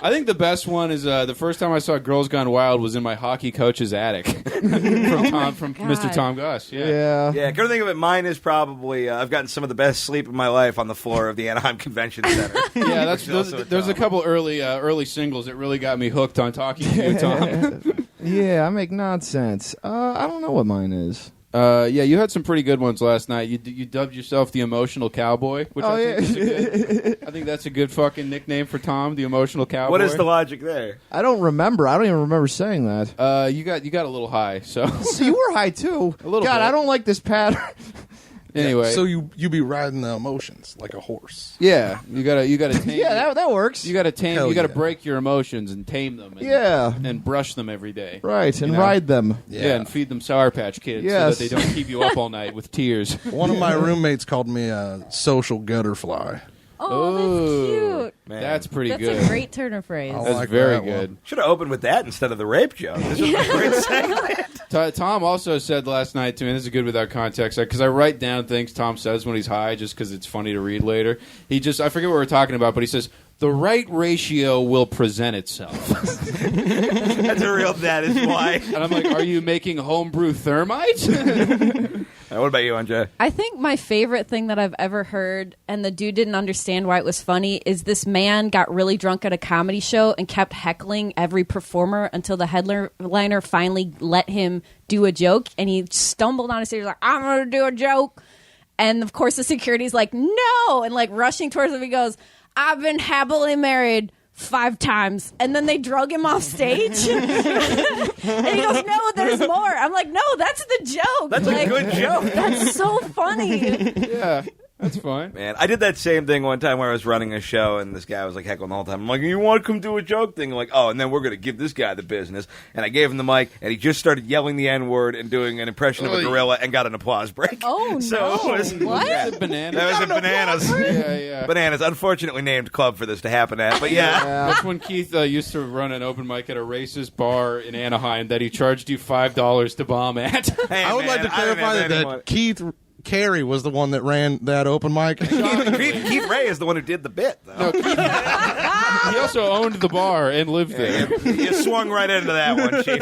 I think the best one is the first time I saw Girls Gone Wild was in my hockey coach's attic from Mr. Tom Gus. Yeah. Yeah, come to think of it, mine is probably, I've gotten some of the best sleep of my life on the floor of the Anaheim Convention Center. Yeah, Which is also there's a Tom. couple early singles that really got me hooked on talking to you, Tom. Yeah, I make nonsense. I don't know what mine is. Yeah, you had some pretty good ones last night. You dubbed yourself the Emotional Cowboy, which I think that's a good fucking nickname for Tom, the Emotional Cowboy. What is the logic there? I don't remember. I don't even remember saying that. You got a little high, so So you were high too. A little God, bit. I don't like this pattern. anyway. So you be riding the emotions like a horse. Yeah, you gotta tame. Yeah, that works. You gotta tame. Hell you gotta yeah. break your emotions and tame them. And, Yeah. and brush them every day. Right, and You know? ride them. Yeah, and feed them Sour Patch Kids Yes. so that they don't keep you up all night with tears. One of my roommates called me a social gutter fly. Oh, that's cute. Man. That's pretty That's good. a great Turner phrase. I That's like very that one. good. Should have opened with that instead of the rape joke. This was a great segment. Tom also said last night to me, and this is good without context, because I write down things Tom says when he's high just because it's funny to read later. I forget what we're talking about, but he says, the right ratio will present itself. That's a real that is why. And I'm like, are you making homebrew thermite? What about you, Andrea? I think my favorite thing that I've ever heard, and the dude didn't understand why it was funny, is this man got really drunk at a comedy show and kept heckling every performer until the headliner finally let him do a joke, and he stumbled on stage like, I'm going to do a joke. And, of course, the security's like, no! And, like, rushing towards him, he goes, I've been happily married 5 times. And then they drug him off stage. And he goes, no, there's more. I'm like, no, that's the joke. That's like, a good joke. That's so funny. Yeah, that's fine. Man, I did that same thing one time where I was running a show and this guy was like heckling the whole time. I'm like, you want to come do a joke thing? I'm like, oh, and then we're going to give this guy the business. And I gave him the mic and he just started yelling the N-word and doing an impression of a gorilla and got an applause break. Oh, So no. it was, What? Yeah. Bananas. That was at Bananas. Yeah. Bananas, unfortunately named club for this to happen at, but yeah. That's when Keith used to run an open mic at a racist bar in Anaheim that he charged you $5 to bomb at. Hey, I would man, like to I don't clarify have any money. that Keith Carey was the one that ran that open mic. Keith Ray is the one who did the bit, though. He also owned the bar and lived there. You swung right into that one, Chief.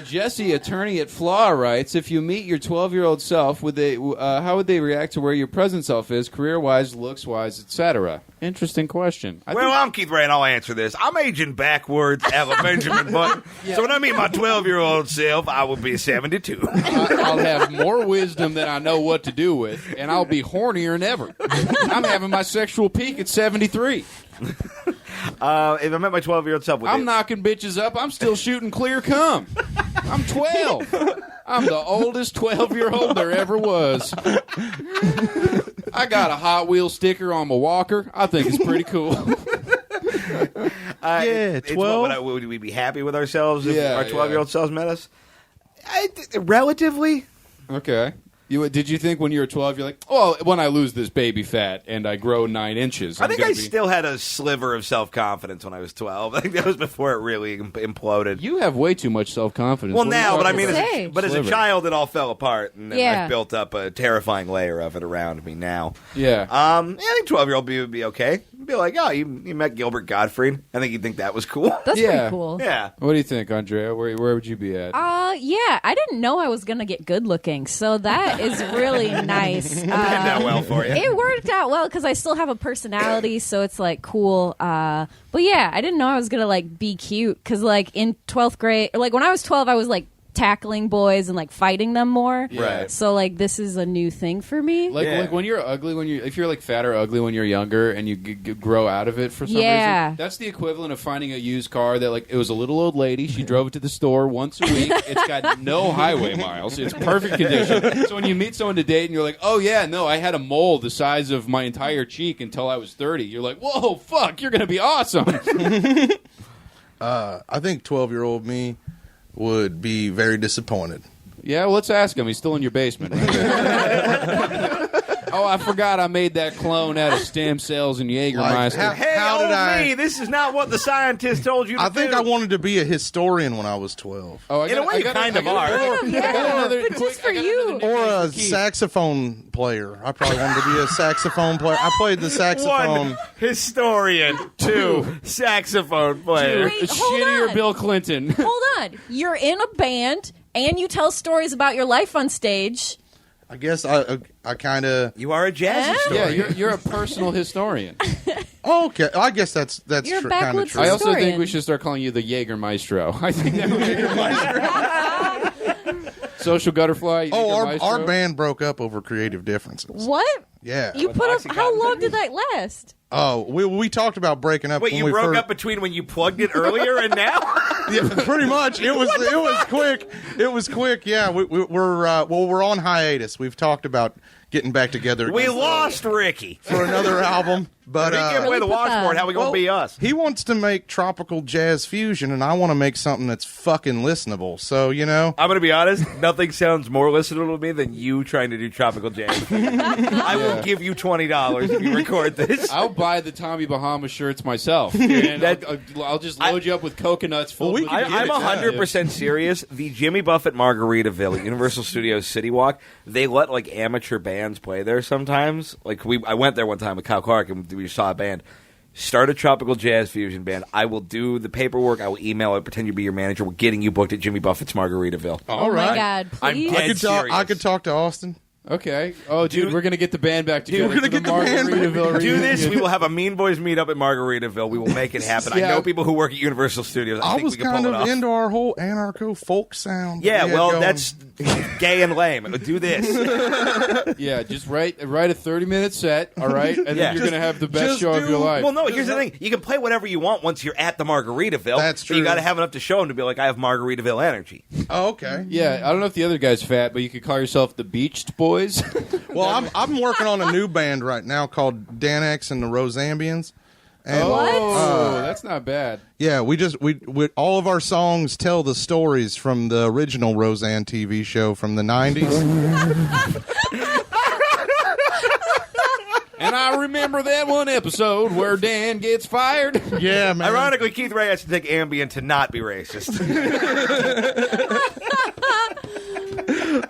Jesse, attorney at Flaw, writes, if you meet your 12-year-old self, how would they react to where your present self is, career-wise, looks-wise, etc.? Interesting question. I'm Keith Ray, and I'll answer this. I'm aging backwards, Ella Benjamin Button. So when I meet my 12-year-old self, I will be 72. I'll have more wisdom than I know what to do with, and I'll be hornier than ever. I'm having my sexual peak at 73. If I met my 12-year-old self, I'm knocking bitches up. I'm still shooting clear cum. I'm 12. I'm the oldest 12-year-old there ever was. I got a Hot Wheels sticker on my walker. I think it's pretty cool. 12. Would we be happy with ourselves if our 12-year-old selves met us? Relatively. Okay. Did you think when you were 12, you're like, oh, when I lose this baby fat and I grow 9 inches? I think I still had a sliver of self-confidence when I was 12. I think that was before it really imploded. You have way too much self-confidence. Well, now, but I mean, as a child, it all fell apart, and then I've built up a terrifying layer of it around me now. Yeah. I think 12-year-old would be okay. Be like, oh, you met Gilbert Gottfried. I think you'd think that was cool. That's pretty cool. Yeah. What do you think, Andrea? Where would you be at? Yeah, I didn't know I was gonna get good looking, so that is really nice. It turned out well for you. It worked out well because I still have a personality, so it's like cool. But yeah, I didn't know I was gonna like be cute because like in 12th grade, like when I was 12, I was like tackling boys and like fighting them more. Right. So like this is a new thing for me. Like when you're ugly, if you're like fat or ugly when you're younger and you grow out of it for some reason, that's the equivalent of finding a used car that like it was a little old lady. She drove it to the store once a week. It's got no highway miles. It's perfect condition. So when you meet someone to date and you're like, oh yeah, no, I had a mole the size of my entire cheek until I was 30. You're like, whoa, fuck, you're gonna be awesome. I think 12-year-old me would be very disappointed. Yeah, well, let's ask him. He's still in your basement. Right? Oh, I forgot I made that clone out of stem cells and Jägermeister. How did I? This is not what the scientist told you to do. I think I wanted to be a historian when I was 12. Oh, in a way, you kind of are. But just for you. Or a saxophone player. I probably wanted to be a saxophone player. I played the saxophone. 1, historian. 2, saxophone player. Wait, hold shittier on. Bill Clinton. Hold on. You're in a band and you tell stories about your life on stage. I guess I kind of. You are a jazz historian. Yeah, you're a personal historian. Okay, I guess that's You're a kind of backwoods true. I also think historian. we should start calling you the Jägermaestro. I think that would Jägermeister. Social Gutterfly. Our band broke up over creative differences. What? Yeah. You put up. How long did that last? Oh, we talked about breaking up. Wait, when you we broke first... up between when you plugged it earlier and now? Yeah, pretty much. It was quick. It was quick. Yeah, we're on hiatus. We've talked about getting back together. We lost Ricky for another album, but he gave away the washboard. How are we gonna be us? He wants to make tropical jazz fusion, and I want to make something that's fucking listenable. So I'm gonna be honest. Nothing sounds more listenable to me than you trying to do tropical jazz. I will give you $20 if you record this. I'll buy the Tommy Bahama shirts myself, and I'll just load you up with coconuts full. I'm 100% serious. The Jimmy Buffett Margaritaville at Universal Studios City Walk, they let like amateur bands play there sometimes. Like I went there one time with Kyle Clark and we saw a band. Start a tropical jazz fusion band. I will do the paperwork. I will email it. Pretend you be your manager. We're getting you booked at Jimmy Buffett's Margaritaville. Oh my God! Please. I'm I could talk to Austin. Okay. Oh, dude, we're going to get the band back together. We're going to get the band back together. Do this. We will have a Mean Boys meetup at Margaritaville. We will make it happen. I know people who work at Universal Studios. I think was we can pull kind it of off. into our whole anarcho folk sound. Yeah, well, that's gay and lame. Do this. Yeah, just write a 30-minute set, all right? And then you're going to have the best show of your life. Well, no, here's the thing. You can play whatever you want once you're at the Margaritaville. That's true. But you got to have enough to show them to be like, I have Margaritaville energy. Oh, okay. Yeah, I don't know if the other guy's fat, but you could call yourself the Beached Boys. Well, I'm working on a new band right now called Dan X and the Rosambians. And, oh, that's not bad. Yeah, we all of our songs tell the stories from the original Roseanne TV show from the 90s. And I remember that one episode where Dan gets fired. Yeah, man. Ironically, Keith Ray has to take Ambien to not be racist.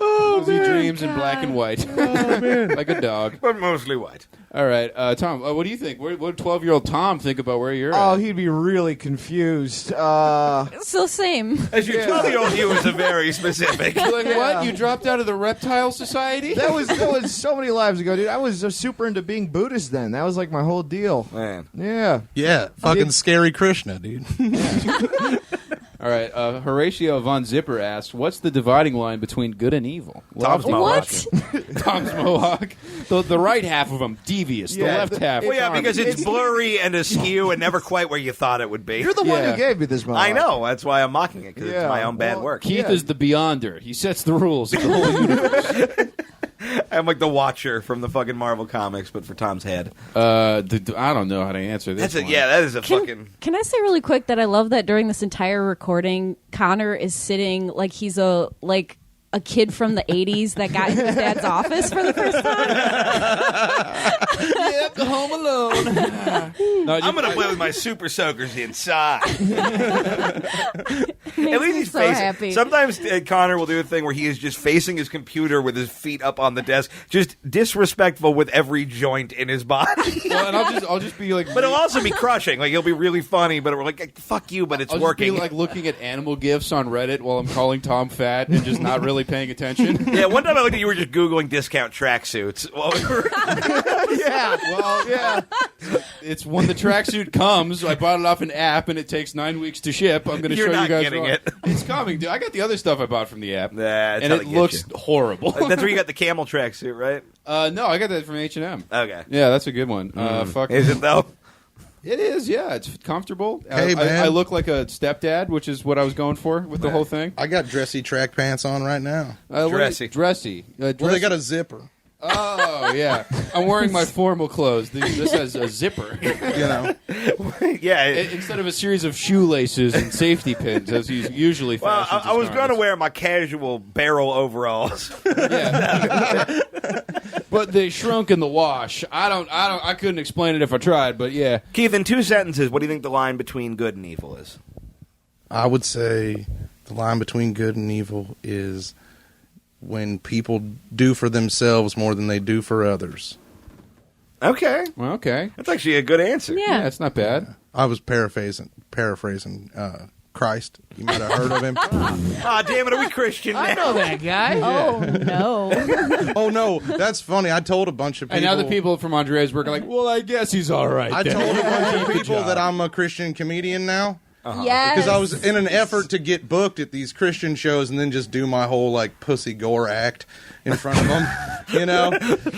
Was he dreams in black and white. Oh, man. Like a dog. But mostly white. All right, Tom, what do you think? What would 12-year-old Tom think about where you're Oh, at? he'd be really confused. So same. As your 12-year-old you is a very specific. Like, what? You dropped out of the Reptile Society? That was so many lives ago, dude. I was super into being Buddhist then. That was like my whole deal. Man. Yeah. Yeah, fucking scary Krishna, dude. All right, Horatio Von Zipper asks, what's the dividing line between good and evil? Tom's Mohawk. Tom's Mohawk. The right half of him, devious. Yeah, the left half. Well, yeah, because it's blurry and askew and never quite where you thought it would be. You're the one Yeah. who gave me this moment. I know. That's why I'm mocking it, because it's Yeah, my own bad work. Keith Yeah. is the beyonder. He sets the rules of the whole universe. I'm like the Watcher from the fucking Marvel comics, but for Tom's head. I don't know how to answer this That's one. that is a fucking... Can I say really quick that I love that during this entire recording, Connor is sitting like he's a kid from the 80s that got in his dad's office for the first time. Yep, Home Alone. No, I'm going to play with my super soakers inside. At least he's so facing. happy. Sometimes Connor will do a thing where he is just facing his computer with his feet up on the desk, just disrespectful with every joint in his body. Well, and I'll just be like, But it'll also be crushing. Like, he'll be really funny, but we're like, fuck you, but it's I'll working. Just be like looking at animal gifs on Reddit while I'm calling Tom fat and just not really paying attention. Yeah, one time I looked at you were just Googling discount tracksuits. While we were... Yeah. Well, yeah. It's when the tracksuit comes. I bought it off an app, and it takes 9 weeks to ship. I'm going to You're show not you guys. getting it. It's coming, dude. I got the other stuff I bought from the app, That's and how it they get looks you. horrible. That's where you got the camel tracksuit, right? No, I got that from H&M. Okay. Yeah, that's a good one. Fuck. Is it, though? It is, yeah. It's comfortable. Hey, man. I look like a stepdad, which is what I was going for with the whole thing. I got dressy track pants on right now. Dressy. Dressy. Well, they got a zipper. Oh, yeah. I'm wearing my formal clothes. This has a zipper. You know. Yeah. Instead of a series of shoelaces and safety pins, as you usually Well, fashion. I was going to wear my casual barrel overalls. Yeah. But they shrunk in the wash. I couldn't explain it if I tried, but yeah. Keith, in 2 sentences, what do you think the line between good and evil is? I would say the line between good and evil is when people do for themselves more than they do for others. Okay. Well, okay. That's actually a good answer. Yeah, it's not bad. I was paraphrasing Christ. You might have heard of him. Aw, damn it, are we Christian now? I know that guy. Oh, no. Oh, no, that's funny. I told a bunch of people. And now the people from Andrea's work are like, well, I guess he's all right. I then. told a bunch of Good people job. that I'm a Christian comedian now. Yes. Because I was in an effort to get booked at these Christian shows and then just do my whole like pussy gore act in front of them, you know,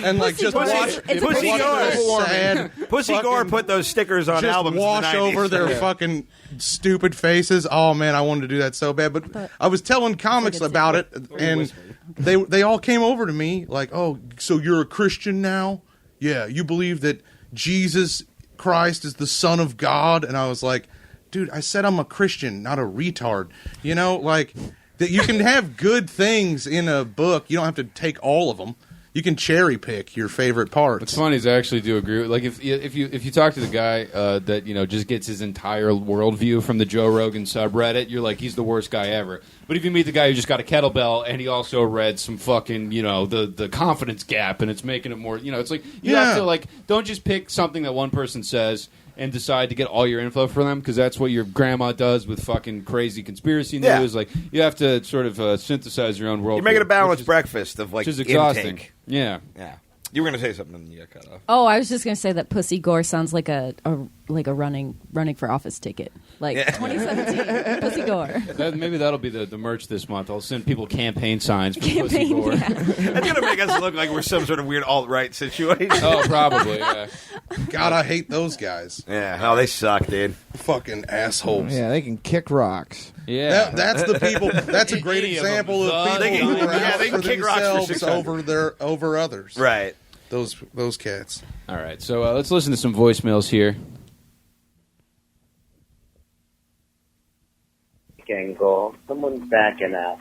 and like just gore. watch It's a Pussy pussy gore. sad, Pussy fucking- Gore put those stickers on just albums. wash in the 90s. over their fucking stupid faces. Oh man, I wanted to do that so bad, but I was telling comics about it, and they all came over to me like, "Oh, so you're a Christian now? Yeah, you believe that Jesus Christ is the Son of God?" And I was like, dude, I said I'm a Christian, not a retard. You know, like that you can have good things in a book. You don't have to take all of them. You can cherry pick your favorite parts. What's funny is I actually do agree with, like, if you talk to the guy that just gets his entire worldview from the Joe Rogan subreddit, you're like, he's the worst guy ever. But if you meet the guy who just got a kettlebell and he also read some fucking the Confidence Gap and it's making it more, it's like you have to like don't just pick something that one person says and decide to get all your info from them, because that's what your grandma does with fucking crazy conspiracy news. Yeah. Like, you have to sort of synthesize your own world. You're making a balanced breakfast of like which is exhausting. intake. Yeah. Yeah. You were going to say something and you got cut off. Oh, I was just going to say that Pussy Gore sounds like a running for office ticket. Like 2017, Pussy Gore. Maybe that'll be the merch this month. I'll send people campaign signs for Pussy Gore. Yeah. That's going to make us look like we're some sort of weird alt-right situation. Oh, probably, yeah. God, I hate those guys. Yeah, oh, they suck, dude. Fucking assholes. Yeah, they can kick rocks. Yeah. That's the people. That's a great Any of example them. of people They can- who are yeah, out they can for kick rocks for themselves 600. over others. Right. Those cats. All right, so let's listen to some voicemails here. Angle. Someone's backing up.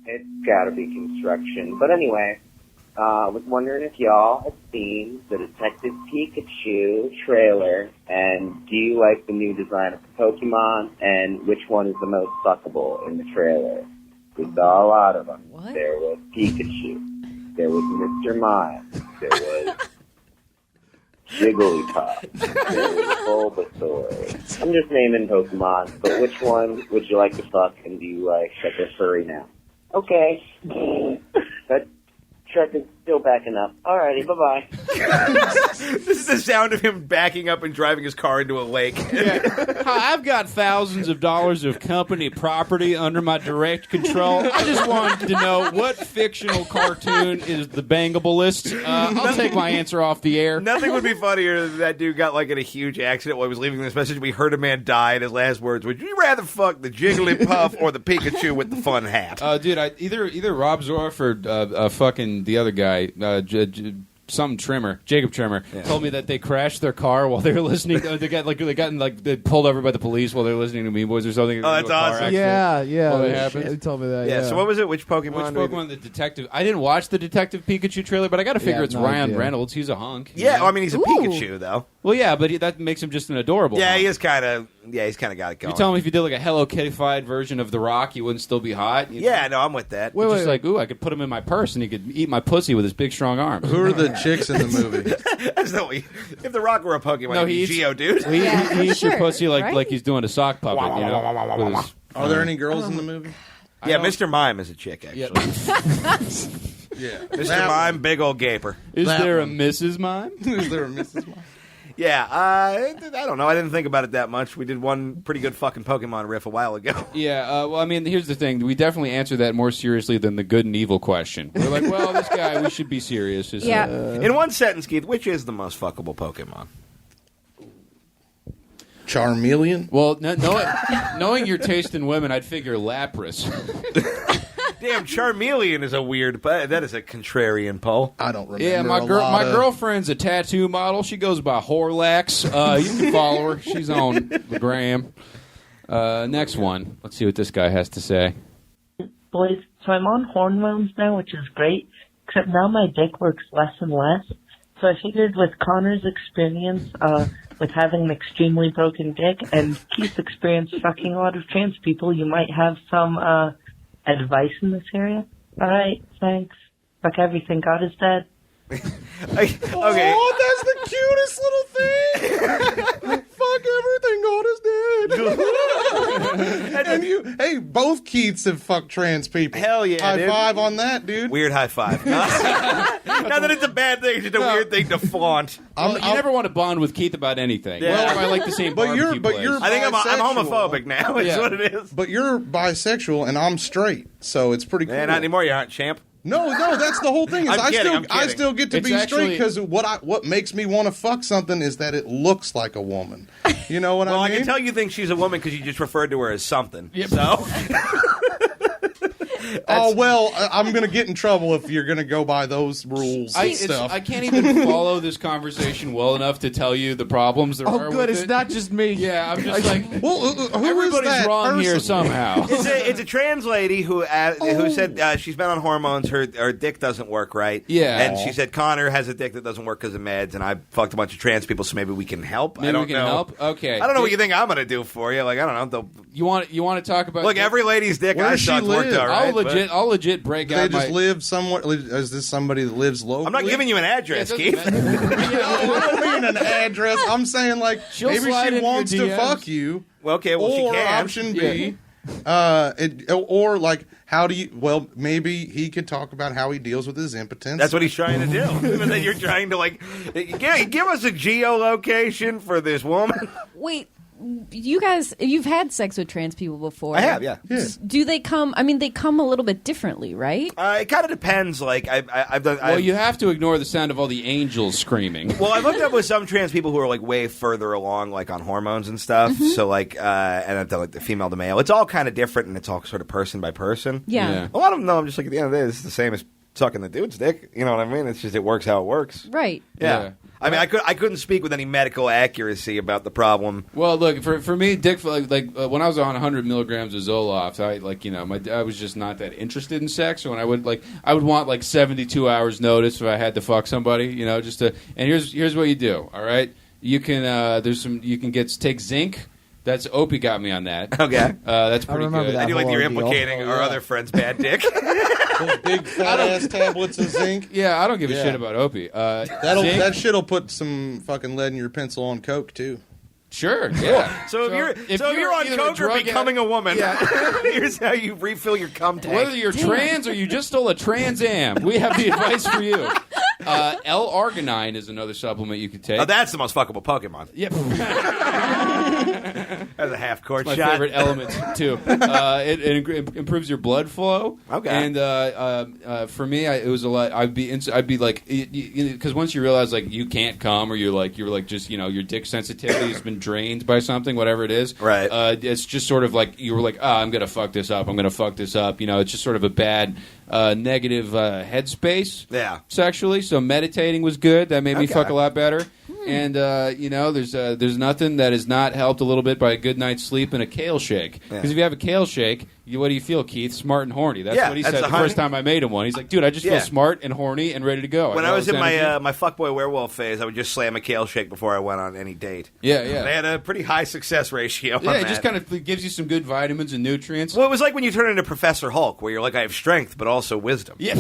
It's gotta be construction. But anyway, was wondering if y'all have seen the Detective Pikachu trailer, and do you like the new design of the Pokemon, and which one is the most fuckable in the trailer? We saw a lot of them. What? There was Pikachu. There was Mr. Mime. There was Jigglypuff. There was Bulbasaur. I'm just naming Pokemon, but which one would you like to fuck and do you like that they're furry now? Okay. That truck is still backing up. Alrighty, bye-bye. This is the sound of him backing up and driving his car into a lake. Hi, I've got thousands of dollars of company property under my direct control. I just wanted to know what fictional cartoon is the bangablest. I'll take my answer off the air. Nothing would be funnier than that dude got like in a huge accident while he was leaving this message. We heard a man die, and his last words, would you rather fuck the Jigglypuff or the Pikachu with the fun hat? Dude, either Rob Zorf or fucking the other guy, Jacob Trimmer, told me that they crashed their car while they were listening. They pulled over by the police while they were listening to Mean Boys or something. Oh, that's awesome. Yeah. Well, that happened. He told me that. Yeah. So what was it? Which Pokemon? The detective? I didn't watch the Detective Pikachu trailer, but I got to figure it's Ryan Reynolds. He's a hunk. Yeah, well, I mean he's a Pikachu though. Well, yeah, but that makes him just an adorable. Yeah, hunk. he is kind of. Yeah, he's kind of got it going. You tell me if you did like a Hello Kitty-fied version of The Rock, he wouldn't still be hot. Yeah, no, I'm with that. Wait, like, ooh, I could put him in my purse and he could eat my pussy with his big, strong arms. Who are the chicks in the movie? That's not what if The Rock were a Pokemon, no, he's Geodude. He eats your pussy like he's doing a sock puppet. Are there any girls in the movie? Yeah, Mr. Mime is a chick, actually. Yeah. Mr. Mime, big old gaper. Is there a Mrs. Mime? Is there a Mrs. Mime? Yeah, I don't know. I didn't think about it that much. We did one pretty good fucking Pokemon riff a while ago. Yeah, well, I mean, here's the thing. We definitely answer that more seriously than the good and evil question. We're like, well, this guy, we should be serious. In one sentence, Keith, which is the most fuckable Pokemon? Charmeleon? Well, knowing your taste in women, I'd figure Lapras. Damn, Charmeleon is a weird, but that is a contrarian poll. I don't remember. Yeah, my girlfriend's a tattoo model. She goes by Horlax. You can follow her. She's on the gram. Next one. Let's see what this guy has to say. Boys, so I'm on hormones now, which is great, except now my dick works less and less. So I figured with Connor's experience with having an extremely broken dick and Keith's experience fucking a lot of trans people, you might have some advice in this area. All right, thanks. Fuck everything. God is dead. Okay. Oh, that's the cutest little thing. Fuck everything. God is dead. And you, hey, both Keiths have fucked trans people. Hell yeah, High dude. five on that, dude. Weird high five. Not that it's a bad thing, it's just a weird thing to flaunt. Well, you never want to bond with Keith about anything. Yeah. Well, I like the same barbecue place. I think I'm homophobic now. Is what it is. But you're bisexual and I'm straight, so it's pretty cool. Not anymore. You aren't, champ. No, that's the whole thing. Is I'm kidding. I still get to be straight because what makes me want to fuck something is that it looks like a woman. You know what I mean? Well, I can tell you think she's a woman because you just referred to her as something. Yep. So. Oh, well, I'm going to get in trouble if you're going to go by those rules and stuff. I can't even follow this conversation well enough to tell you the problems there are Oh, good. with It's not just me. Yeah, I'm just like, well, who everybody's is that wrong here person? somehow. It's a trans lady who said she's been on hormones. Her dick doesn't work right. Yeah. And she said Connor has a dick that doesn't work because of meds, and I fucked a bunch of trans people, so maybe we can help. Maybe I don't we can know. help? Okay. I don't know what you think I'm going to do for you. Like, I don't know. You want to talk about? Look, every lady's dick Where I does she sucked worked live? all right. I'll legit break Do out they just my. live somewhere? Is this somebody that lives locally? I'm not giving you an address, Keith. No, I don't mean an address. I'm saying like She'll maybe slide she into wants your to DMs. fuck you. Well, okay, well, she or can. option B, or like how do you? Well, maybe he could talk about how he deals with his impotence. That's what he's trying to do. And then you're trying to like give us a geolocation for this woman. Wait, you guys, you've had sex with trans people before. I have, yeah. Do they come? I mean, they come a little bit differently, right? It kind of depends. Like I've done. Well, you have to ignore the sound of all the angels screaming. Well, I looked up with some trans people who are like way further along, like on hormones and stuff. Mm-hmm. So like, and I've done like the female to male. It's all kind of different, and it's all sort of person by person. Yeah. A lot of them, though, I'm just like at the end of the day, this is the same as sucking the dude's dick. You know what I mean? It's just it works how it works. Right. Yeah. I mean, I couldn't speak with any medical accuracy about the problem. Well, look, for me, dick, when I was on 100 milligrams of Zoloft, I was just not that interested in sex. So when I would want like 72 hours notice if I had to fuck somebody, just to. And here's what you do. All right, you can take zinc. That's Opie got me on that. Okay, that's pretty remember good. that. I do like whole you're ordeal. implicating our other friend's bad dick. Those big fat ass tablets of zinc. Yeah, I don't give a shit about Opie. That shit'll put some fucking lead in your pencil on coke too. Sure, yeah. So if you're on coke or becoming a woman, here's how you refill your cum tank. Whether you're trans or you just stole a Trans Am, we have the advice for you. L-arginine is another supplement you could take. Oh, that's the most fuckable Pokemon. Yep. That's a half-court shot. My favorite element, too. It improves your blood flow. Okay. And for me, it was a lot. I'd be like, because once you realize like you can't come, or you're like just your dick sensitivity has been drained by something, whatever it is. Right. It's just sort of like you were like, I'm gonna fuck this up. It's just sort of a bad. Negative headspace sexually, so meditating was good. That made me fuck a lot better. And there's nothing that has not helped a little bit by a good night's sleep and a kale shake. Because if you have a kale shake, what do you feel, Keith? Smart and horny. That's what he said the first time I made him one. He's like, dude, I just feel smart and horny and ready to go. When I was in my fuckboy werewolf phase, I would just slam a kale shake before I went on any date. Yeah. They had a pretty high success ratio. Yeah, it just kind of gives you some good vitamins and nutrients. Well, it was like when you turn into Professor Hulk, where you're like, I have strength, but also wisdom. Yeah.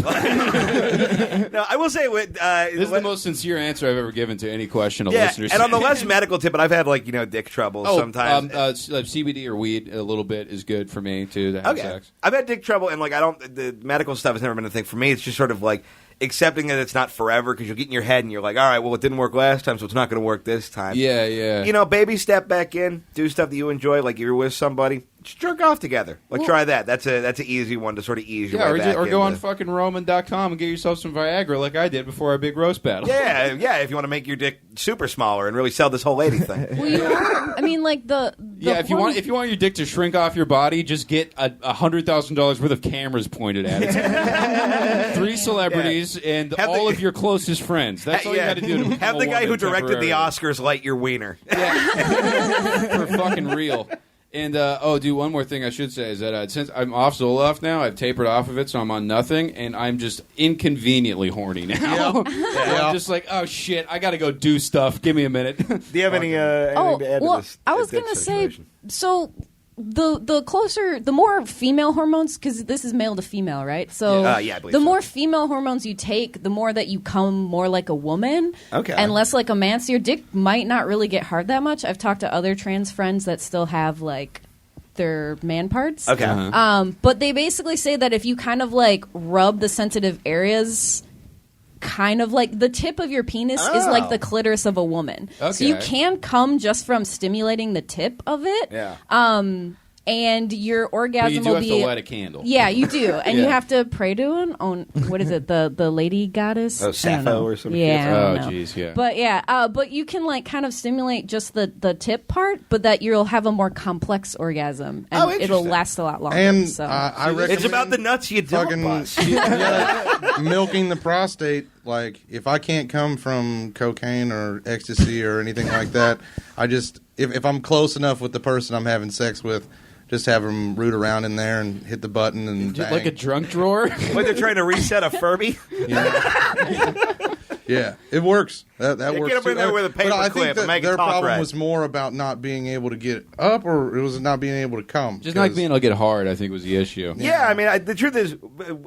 No, I will say, this is the most sincere answer I've ever given to any question a listener. And on the less medical tip, but I've had dick trouble sometimes. CBD or weed a little bit is good for me too to have sex. I've had dick trouble, and the medical stuff has never been a thing for me. It's just sort of like accepting that it's not forever, because you'll get in your head and you're like, all right, well, it didn't work last time, so it's not going to work this time. Yeah. Baby step back in, do stuff that you enjoy, like you're with somebody. Just jerk off together. Try that. That's an easy one to sort of ease your way back or go on fucking Roman.com and get yourself some Viagra like I did before our big roast battle. Yeah, if you want to make your dick super smaller and really sell this whole lady thing. If you want your dick to shrink off your body, just get $100,000 worth of cameras pointed at it. 3 celebrities and all of your closest friends. That's all you got to do. To have the guy who directed the Oscars light your wiener. For fucking real. And, one more thing I should say is that since I'm off Zoloft now, I've tapered off of it, so I'm on nothing, and I'm just inconveniently horny now. I'm just like, oh, shit, I got to go do stuff. Give me a minute. Do you have anything to add to this? I was going to say, so the more female hormones, because this is male to female, right? So I believe the more female hormones you take, the more that you come more like a woman, and less like a man. So your dick might not really get hard that much. I've talked to other trans friends that still have their man parts. But they basically say that if you kind of rub the sensitive areas, kind of like the tip of your penis is like the clitoris of a woman. So you can come just from stimulating the tip of it. And your orgasm will be. But you do have to light a candle. Yeah, you do, and you have to pray to what is it? The lady goddess? Oh, Sappho or something. Yeah. Oh, jeez, yeah. But but you can kind of stimulate just the tip part, but that you'll have a more complex orgasm, and it'll last a lot longer. And so. I recommend it's about the nuts you don't bust. Milking the prostate. Like, if I can't come from cocaine or ecstasy or anything like that, I just if I'm close enough with the person I'm having sex with, just have them root around in there and hit the button and bang. Like a drunk drawer? Like they're trying to reset a Furby? Yeah, it works. That works. Get up in there with a paper clip and make it their talk problem right. was more about not being able to get up, or it was not being able to come. Just not being able to get hard, I think, was the issue. Yeah, I mean, the truth is,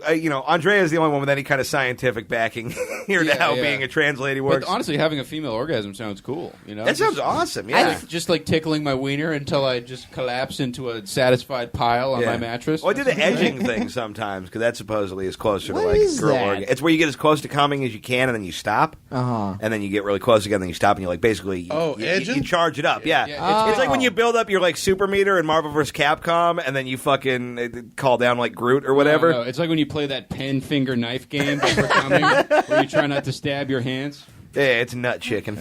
Andrea is the only one with any kind of scientific backing here now, being a trans lady works. But honestly, having a female orgasm sounds cool. That sounds awesome. Yeah, just like tickling my wiener until I just collapse into a satisfied pile on my mattress. Well, I do the edging thing sometimes because that supposedly is closer to What like is girl that? orgasm. It's where you get as close to coming as you can, and then you stop, and then you get really close again, and then you stop, and you're like basically you charge it up. Yeah. It's like when you build up your like super meter in Marvel vs. Capcom, and then you fucking call down like Groot or whatever. No. It's like when you play that pen finger knife game before coming, where you try not to stab your hands. Yeah, it's nut chicken.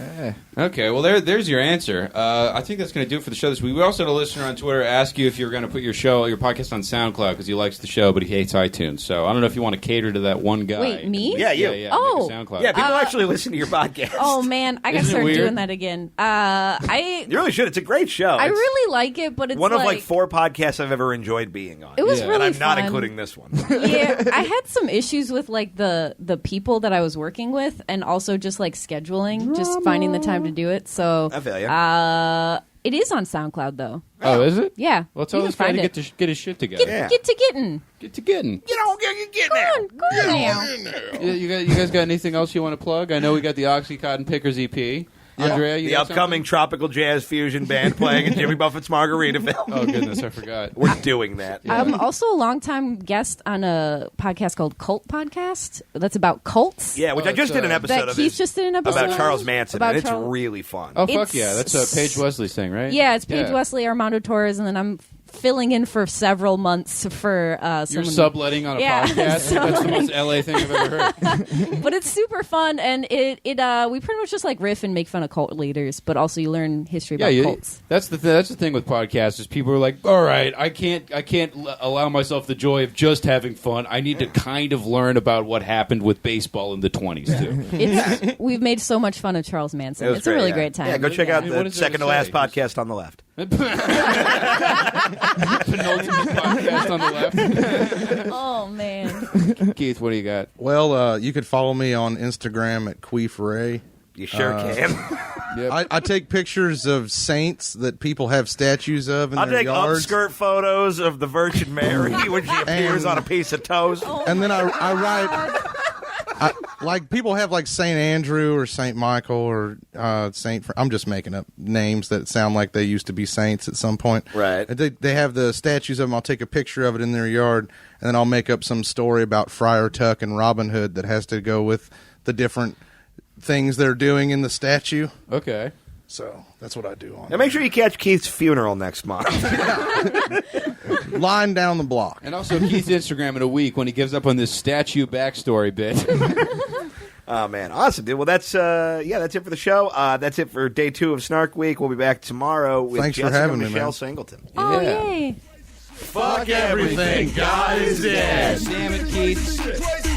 Okay, well, there's your answer. I think that's going to do it for the show this week. We also had a listener on Twitter ask you if you're going to put your podcast on SoundCloud because he likes the show, but he hates iTunes. So I don't know if you want to cater to that one guy. Wait, me? Yeah, you. Yeah, Oh. make a SoundCloud. Yeah, people actually listen to your podcast. Oh man, I gotta Isn't it start weird? doing that again. I You really should. It's a great show. I It's really like it, but it's one of like like 4 podcasts I've ever enjoyed being on. It was really and I'm not fun. including this one. Yeah, I had some issues with like the people that I was working with, and also just like scheduling, just finding the time to do it. So I feel you. It is on SoundCloud though. Oh, is it? Yeah. Well, tell You this can guy to find get his shit together. Get to getting. Get to getting. Get now. Go on now. You guys got anything else you want to plug? I know we got the Oxycontin Pickers EP. Andrea, you the got upcoming tropical jazz fusion band playing at Jimmy Buffett's Margaritaville. Oh, goodness, I forgot. We're doing that. I'm also a longtime guest on a podcast called Cult Podcast. That's about cults. Yeah, which I just did an episode of. Keith just did an episode about Charles Manson, about and it's Charles- really fun. Oh, fuck yeah. That's Paige Wesley's thing, right? Yeah, it's Paige Wesley, Armando Torres, and then I'm filling in for several months for You're someone. subletting on a podcast? That's the most LA thing I've ever heard. But it's super fun, and we pretty much just like riff and make fun of cult leaders, but also you learn history about cults. That's the thing with podcasts is people are like, all right, I can't allow myself the joy of just having fun. I need to kind of learn about what happened with baseball in the 20s too. We've made so much fun of Charles Manson. It's a really great time. Yeah, go check out the second to last podcast on the left. Penultimate podcast on the left. Oh man, Keith, what do you got? Well, you could follow me on Instagram at Queef You sure can. Yep. I take pictures of saints that people have statues of in I'll their take yards. upskirt photos of the Virgin Mary when she appears on a piece of toast. And then I write, like people have like St. Andrew or St. Michael or St. I'm just making up names that sound like they used to be saints at some point. Right. And they have the statues of them. I'll take a picture of it in their yard, and then I'll make up some story about Friar Tuck and Robin Hood that has to go with the different things they're doing in the statue. Okay. So that's what I do on Now make sure you catch Keith's funeral next month. Line down the block. And also Keith's Instagram in a week when he gives up on this statue backstory bit. Oh, man. Awesome, dude. Well, that's it for the show. That's it for day 2 of Snark Week. We'll be back tomorrow with Thanks for Jessica having me, Michelle man. Singleton. Oh yay! Fuck everything. God is dead. Damn it, Keith. Crazy.